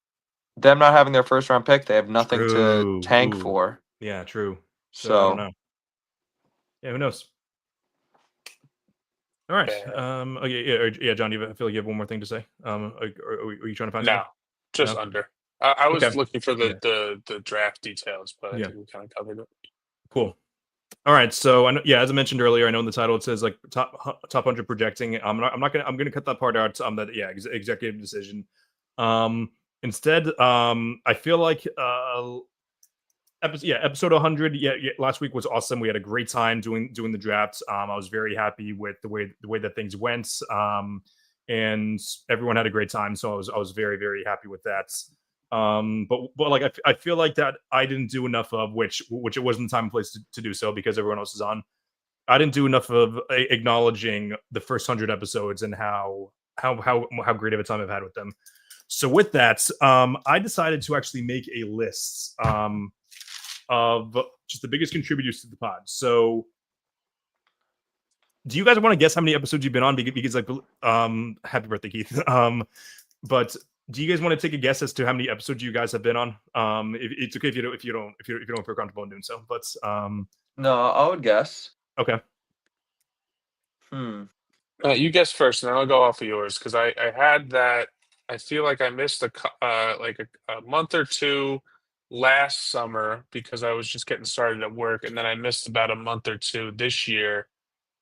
[SPEAKER 2] them not having their first round pick, they have nothing
[SPEAKER 1] True.
[SPEAKER 2] to tank
[SPEAKER 1] Ooh.
[SPEAKER 2] for.
[SPEAKER 1] Yeah, true. So I don't
[SPEAKER 2] So
[SPEAKER 1] know. Yeah, who knows? All right.
[SPEAKER 3] Yeah.
[SPEAKER 1] Okay. Yeah. John, I feel like you have one more thing to say. Are you trying to find
[SPEAKER 3] No,
[SPEAKER 1] something?
[SPEAKER 3] just
[SPEAKER 1] No?
[SPEAKER 3] under. I was
[SPEAKER 1] Okay.
[SPEAKER 3] looking for
[SPEAKER 1] Yeah.
[SPEAKER 3] the draft details, but I
[SPEAKER 1] Yeah.
[SPEAKER 3] think we kind of covered it.
[SPEAKER 1] Cool. All right. So I know, as I mentioned earlier, I know in the title it says like top 100 projecting. I'm gonna cut that part out. Executive decision. Instead, I feel like episode 100. Last week was awesome. We had a great time doing the drafts. I was very happy with the way that things went. And everyone had a great time. So I was very, very happy with that. But like I feel like that I didn't do enough of which it wasn't time and place to do so because everyone else is on. I didn't do enough of acknowledging the first 100 episodes and how great of a time I've had with them. So with that, I decided to actually make a list of just the biggest contributors to the pod. So do you guys want to guess how many episodes you've been on? Because like, happy birthday, Keith. But do you guys want to take a guess as to how many episodes you guys have been on? It's okay if you don't feel comfortable in doing so. But
[SPEAKER 2] no, I would guess.
[SPEAKER 1] Okay.
[SPEAKER 3] You guess first, and then I'll go off of yours because I had that. I feel like I missed a month or two last summer because I was just getting started at work, and then I missed about a month or two this year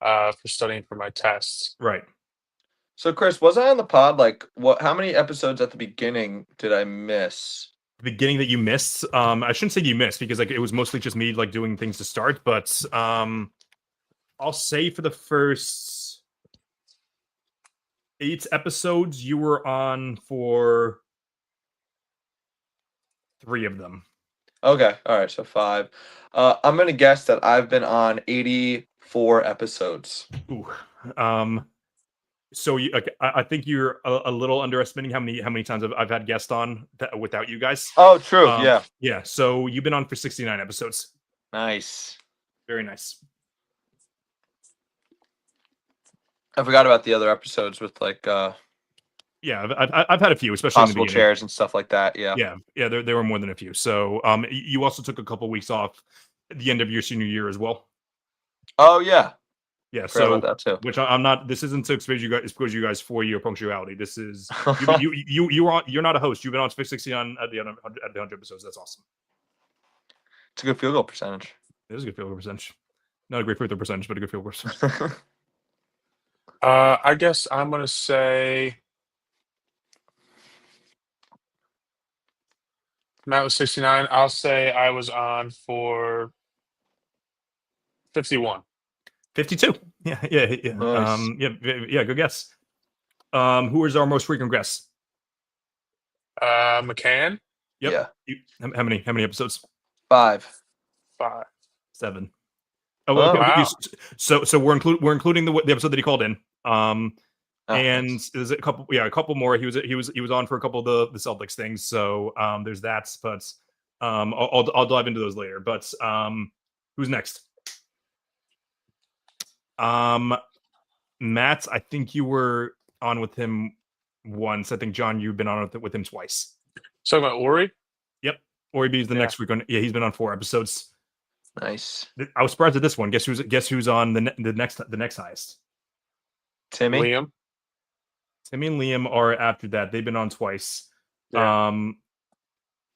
[SPEAKER 3] for studying for my tests.
[SPEAKER 1] Right.
[SPEAKER 2] So Chris, was I on the pod? Like, how many episodes at the beginning did I miss?
[SPEAKER 1] The beginning that you missed. I shouldn't say you missed because like it was mostly just me like doing things to start. But I'll say for the first 8 episodes, you were on for 3 of them.
[SPEAKER 2] Okay, all right, so 5. I'm gonna guess that I've been on 84 episodes.
[SPEAKER 1] Ooh. So I think you're a little underestimating how many times I've had guests on that without you guys.
[SPEAKER 2] Oh, true. Yeah.
[SPEAKER 1] Yeah. So you've been on for 69 episodes.
[SPEAKER 2] Nice.
[SPEAKER 1] Very nice.
[SPEAKER 2] I forgot about the other episodes with like
[SPEAKER 1] Yeah, I've had a few, especially in the
[SPEAKER 2] possible
[SPEAKER 1] beginning.
[SPEAKER 2] chairs and stuff like that. Yeah.
[SPEAKER 1] Yeah. There were more than a few. So you also took a couple weeks off at the end of your senior year as well.
[SPEAKER 2] Oh yeah.
[SPEAKER 1] Yeah.
[SPEAKER 2] Forgot
[SPEAKER 1] So
[SPEAKER 2] about that too.
[SPEAKER 1] which I'm not. This isn't to expose you guys for your punctuality. This is you're not a host. You've been on 69 at the 100 episodes. That's awesome.
[SPEAKER 2] It's a good field goal percentage.
[SPEAKER 1] It is a good field goal percentage. Not a great field goal percentage, but a good field goal percentage.
[SPEAKER 3] I guess I'm gonna say Matt was 69. I'll say I was on for 51.
[SPEAKER 1] 52. Yeah.
[SPEAKER 2] Nice.
[SPEAKER 1] Good guess. Who is our most frequent guest?
[SPEAKER 3] McCann,
[SPEAKER 1] Yep.
[SPEAKER 2] Yeah.
[SPEAKER 1] How many episodes?
[SPEAKER 2] 5.
[SPEAKER 3] 5.
[SPEAKER 1] 7.
[SPEAKER 2] Oh,
[SPEAKER 1] Okay.
[SPEAKER 3] wow.
[SPEAKER 1] So we're including the episode that he called in.
[SPEAKER 2] Oh,
[SPEAKER 1] And
[SPEAKER 2] nice.
[SPEAKER 1] there's a couple more. He was on for a couple of the Celtics things. So there's that. But I'll dive into those later. But who's next? Matt, I think you were on with him once. I think John, you've been on with him twice.
[SPEAKER 3] Talking about Ori.
[SPEAKER 1] Yep. Or he's the
[SPEAKER 3] Yeah.
[SPEAKER 1] next week on. Yeah, he's been on 4 episodes.
[SPEAKER 2] Nice.
[SPEAKER 1] I was surprised at this one. Guess who's on the next highest?
[SPEAKER 2] Timmy.
[SPEAKER 3] Liam.
[SPEAKER 1] Timmy and Liam are after that. They've been on twice.
[SPEAKER 3] Yeah.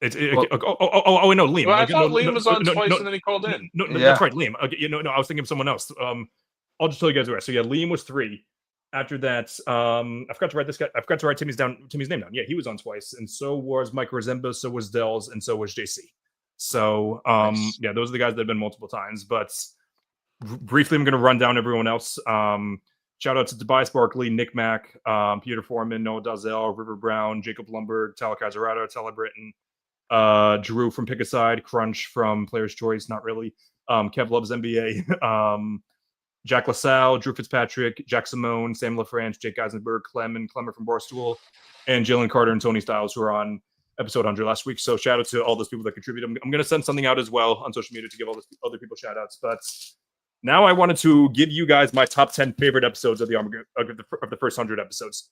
[SPEAKER 1] No, Liam.
[SPEAKER 3] Well, I
[SPEAKER 1] Like,
[SPEAKER 3] thought
[SPEAKER 1] no,
[SPEAKER 3] Liam was on twice
[SPEAKER 1] no,
[SPEAKER 3] and then he called in.
[SPEAKER 1] no,
[SPEAKER 2] Yeah.
[SPEAKER 1] that's right, Liam. Okay, no, I was thinking of someone else. I'll just tell you guys the rest. So yeah, Liam was 3. After that, I forgot to write this guy. I forgot to write Timmy's name down. Yeah, he was on twice, and so was Mike Rozemba, so was Dells, and so was JC. So
[SPEAKER 2] Nice.
[SPEAKER 1] yeah, those are the guys that have been multiple times. But briefly, I'm going to run down everyone else. Shout out to Tobias Barkley, Nick Mack, Peter Foreman, Noah Dalzell, River Brown, Jacob Lumberg, Tyler Casarato, Tyler Britton, Drew from Pick a Side, Crunch from Player's Choice, not really. Kev Loves NBA, Jack LaSalle, Drew Fitzpatrick, Jack Simone, Sam LaFrance, Jake Eisenberg, Clemmer from Barstool, and Jalen Carter and Tony Styles, who are on episode 100 last week. So shout out to all those people that contribute. I'm going to send something out as well on social media to give all those other people shout outs. But now I wanted to give you guys my top 10 favorite episodes of the first 100 episodes.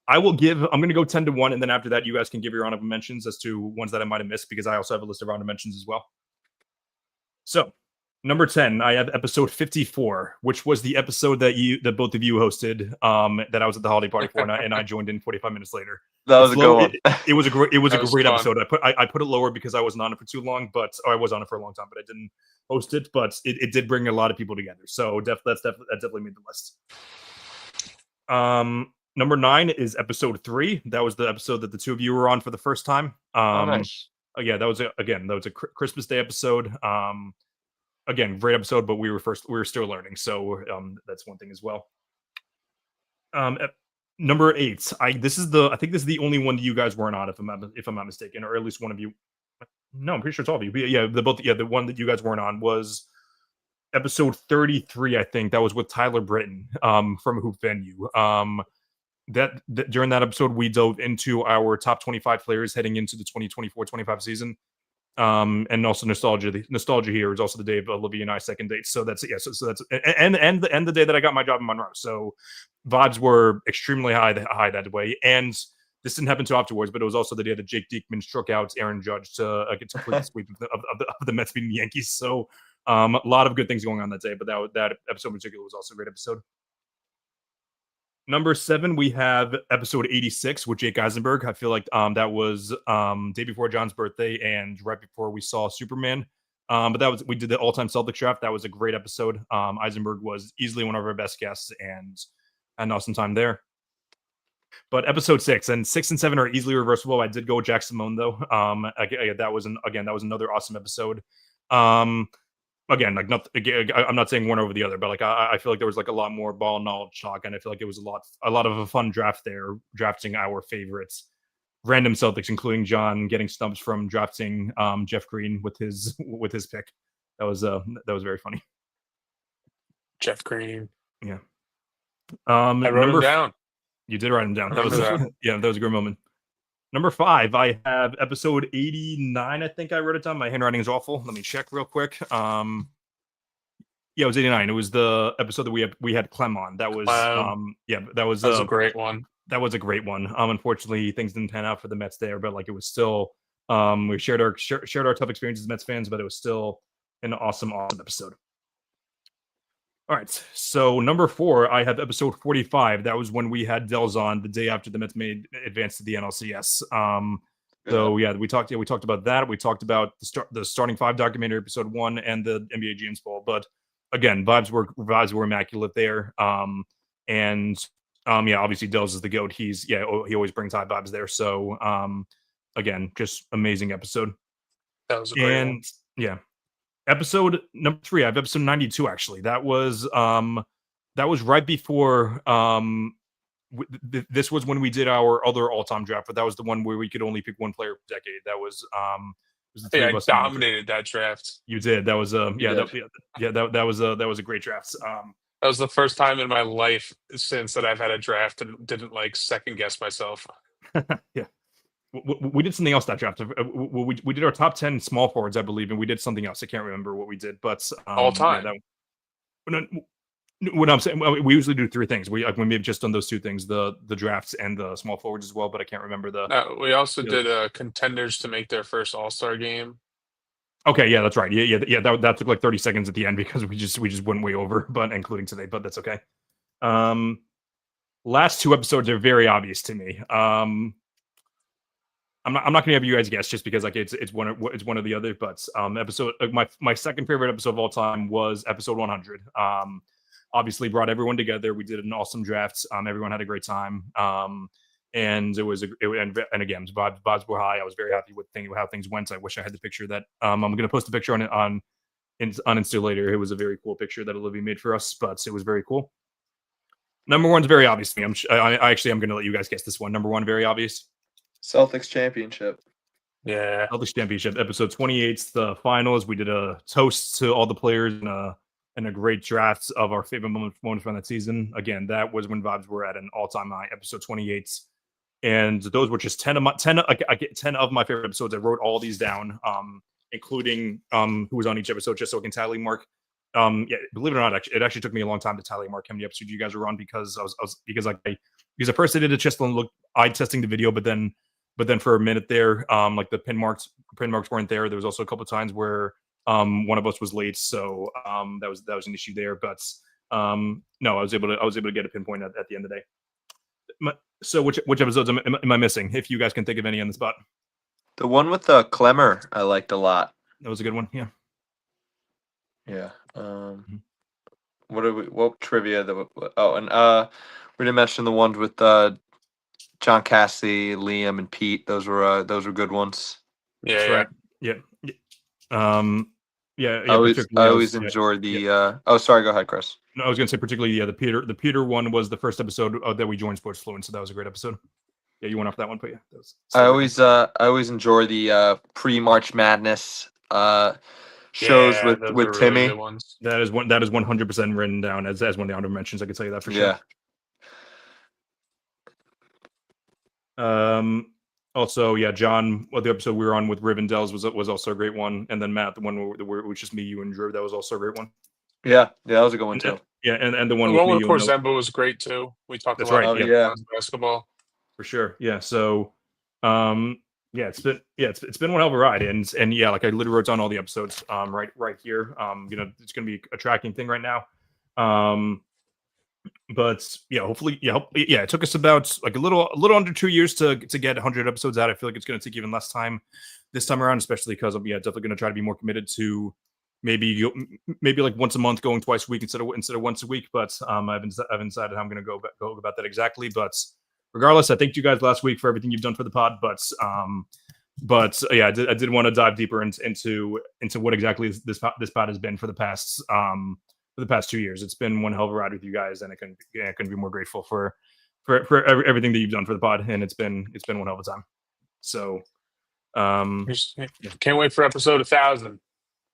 [SPEAKER 1] I'm going to go 10 to 1, and then after that, you guys can give your honorable mentions as to ones that I might have missed, because I also have a list of honorable mentions as well. So, number 10, I have episode 54, which was the episode that both of you hosted, that I was at the holiday party for, and I joined in 45 minutes later.
[SPEAKER 2] That was a good one.
[SPEAKER 1] It was a great
[SPEAKER 3] fun.
[SPEAKER 1] episode. I put it lower because I wasn't on it for too long, I was on it for a long time, but I didn't host it. But it did bring a lot of people together, so that definitely made the list. Number 9 is episode 3. That was the episode that the two of you were on for the first time.
[SPEAKER 2] Nice.
[SPEAKER 1] Yeah, that was a Christmas Day episode. Again, great episode, but we were still learning, so that's one thing as well. Number 8, I think this is the only one that you guys weren't on, if I'm not mistaken, or at least one of you. No, I'm pretty sure it's all of you. But yeah, the one that you guys weren't on was episode 33. I think that was with Tyler Britton from Hoop Venue. That during that episode, we dove into our top 25 players heading into the 2024-25 season. And also nostalgia here is also the day of Olivia and I's second date. So that's So that's and the day that I got my job in Monroe. So vibes were extremely high that way. And this didn't happen too afterwards, but it was also the day that Jake Diekman struck out Aaron Judge to get to complete the sweep of the Mets beating the Yankees. So a lot of good things going on that day. But that episode in particular was also a great episode. Number 7, we have episode 86 with Jake Eisenberg. I feel like that was day before John's birthday and right before we saw Superman. But we did the all-time Celtics draft. That was a great episode. Eisenberg was easily one of our best guests and had an awesome time there. But episode 6 and 7 are easily reversible. I did go with Jack Simone though. That was another awesome episode. Again, I'm not saying one over the other, but I feel like there was a lot more ball knowledge talk, and I feel like it was a lot of a fun draft there, drafting our favorites, random Celtics, including John getting snubs from drafting Jeff Green with his pick. That was very funny.
[SPEAKER 3] Jeff Green.
[SPEAKER 1] Yeah.
[SPEAKER 3] I wrote him down.
[SPEAKER 1] You did write him down.
[SPEAKER 3] That
[SPEAKER 1] was a great moment. Number 5, I have episode 89. I think I wrote it down. My handwriting is awful. Let me check real quick. Yeah, it was 89. It was the episode that we had Clem on. That was that was
[SPEAKER 3] a great one.
[SPEAKER 1] That was a great one. Unfortunately, things didn't pan out for the Mets there, but it was still we shared our tough experiences as Mets fans, but it was still an awesome episode. All right, so number 4, I have episode 45. That was when we had Dells on the day after the Mets made advance to the NLCS. So yeah, we talked about that. We talked about the starting 5 documentary, episode 1, and the NBA James Bowl. But again, vibes were immaculate there. Obviously Dells is the GOAT. He always brings high vibes there. So again, just amazing episode.
[SPEAKER 3] That was a great one.
[SPEAKER 1] Yeah. Episode number 3, I have episode 92. Actually, that was right before. This was when we did our other all-time draft, but that was the one where we could only pick one player per decade. That was.
[SPEAKER 3] I dominated that draft.
[SPEAKER 1] You did. That was that was a great draft.
[SPEAKER 3] That was the first time in my life since that I've had a draft and didn't second guess myself.
[SPEAKER 1] Yeah. We did something else that draft. We did our top 10 small forwards, I believe, and we did something else. I can't remember what we did, but
[SPEAKER 3] all time.
[SPEAKER 1] What I'm saying, we usually do 3 things. We may have just done those 2 things: the drafts and the small forwards as well. But I can't remember
[SPEAKER 3] we also did contenders to make their first All-Star game.
[SPEAKER 1] Okay, yeah, that's right. Yeah. That took 30 seconds at the end because we just went way over, but including today. But that's okay. Last 2 episodes are very obvious to me. I'm not gonna have you guys guess just because like it's one of the other. But episode my second favorite episode of all time was episode 100. Obviously brought everyone together. We did an awesome draft. Everyone had a great time. And it was and again, vibes were high. I was very happy with how things went. I wish I had the picture that I'm going to post a picture on Insta later. It was a very cool picture that Olivia made for us, but it was very cool. Number one's very obvious to me. I actually am going to let you guys guess this one. Number one, very obvious.
[SPEAKER 2] Celtics championship.
[SPEAKER 3] Yeah.
[SPEAKER 1] Celtics championship, episode 28, the finals. We did a toast to all the players and a great draft of our favorite moments from that season. Again, that was when vibes were at an all-time high, episode 28. And those were just 10 of my favorite episodes. I wrote all these down, including who was on each episode, just so I can tally mark. Yeah, believe it or not, it actually took me a long time to tally mark how many episodes you guys were on because because at first I did it just to look eye testing the video, but then for a minute there, like the pin marks weren't there. There was also a couple of times where one of us was late, so that was an issue there. But no, I was able to get a pinpoint at the end of the day. So which episodes am I missing? If you guys can think of any on the spot.
[SPEAKER 2] The one with Clemmer, I liked a lot.
[SPEAKER 1] That was a good one. Yeah.
[SPEAKER 2] Yeah. What trivia that? And we didn't mention the ones with John Cassidy, Liam, and Pete. Those were good ones.
[SPEAKER 3] Yeah.
[SPEAKER 1] Right. Yeah. Yeah.
[SPEAKER 2] I always enjoyed the. Oh, sorry. Go ahead, Chris.
[SPEAKER 1] No, I was going to say particularly the Peter one was the first episode that we joined Sports Fluent, so that was a great episode. Yeah, you went off that one, but yeah, that was
[SPEAKER 2] I always enjoy the pre-March Madness shows with Timmy.
[SPEAKER 3] Really
[SPEAKER 1] that is 100% written down as one of the honorable mentions. I can tell you that for sure.
[SPEAKER 2] Yeah.
[SPEAKER 1] Also, yeah, John, the episode we were on with Rivendell's was also a great one, and then Matt, the one where it was just me, you, and Drew, that was also a great one.
[SPEAKER 2] Yeah, that was a good one too.
[SPEAKER 1] Yeah, and the one
[SPEAKER 3] with
[SPEAKER 1] me,
[SPEAKER 3] Porzemba was great too. We talked
[SPEAKER 1] That's
[SPEAKER 3] about
[SPEAKER 1] right,
[SPEAKER 2] yeah.
[SPEAKER 3] basketball
[SPEAKER 1] for sure. Yeah, so yeah, it's been one hell of a ride, and yeah, like I literally wrote down all the episodes right here. It's gonna be a tracking thing right now. But yeah, hopefully, it took us about like a little under 2 years to get 100 episodes out. I feel like it's going to take even less time this time around, especially because I'm definitely going to try to be more committed to maybe like once a month, going twice a week instead of once a week. But I haven't decided how I'm going to go about that exactly. But regardless, I thanked you guys last week for everything you've done for the pod. But yeah, I did want to dive deeper into what exactly this pod has been for the past 2 years. It's been one hell of a ride with you guys, and I couldn't be more grateful for everything that you've done for the pod, and it's been one hell of a time. So,
[SPEAKER 3] can't wait for episode 1,000.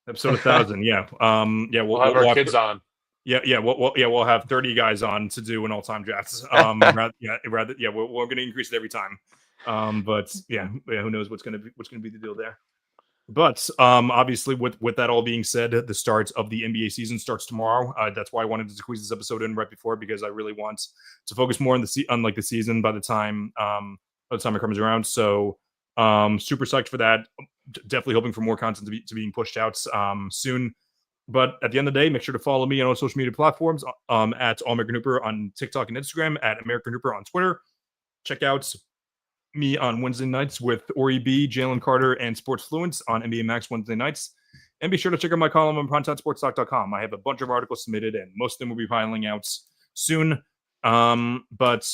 [SPEAKER 1] Episode 1,000, yeah.
[SPEAKER 3] We'll have our kids on.
[SPEAKER 1] We'll have 30 guys on to do an all-time draft. We're going to increase it every time. But who knows what's going to be the deal there. But obviously, with that all being said, the start of the NBA season starts tomorrow. That's why I wanted to squeeze this episode in right before, because I really want to focus more on the season by the time it comes around. So super psyched for that. Definitely hoping for more content to being pushed out soon. But at the end of the day, make sure to follow me on all social media platforms at All American Hooper on TikTok and Instagram, at American Hooper on Twitter. Check out me on Wednesday nights with Ori B, Jalen Carter, and Sports Fluence on NBA Max Wednesday nights. And be sure to check out my column on Primetime.sportstalk.com. I have a bunch of articles submitted, and most of them will be filing out soon. But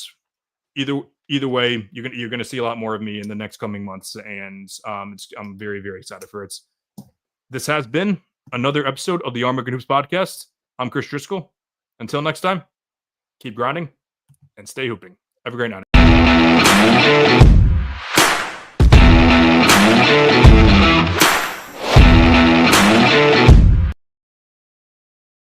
[SPEAKER 1] either way, you're gonna see a lot more of me in the next coming months, and I'm very, very excited for it. This has been another episode of the All American Hoops podcast. I'm Chris Driscoll. Until next time, keep grinding and stay hooping. Have a great night.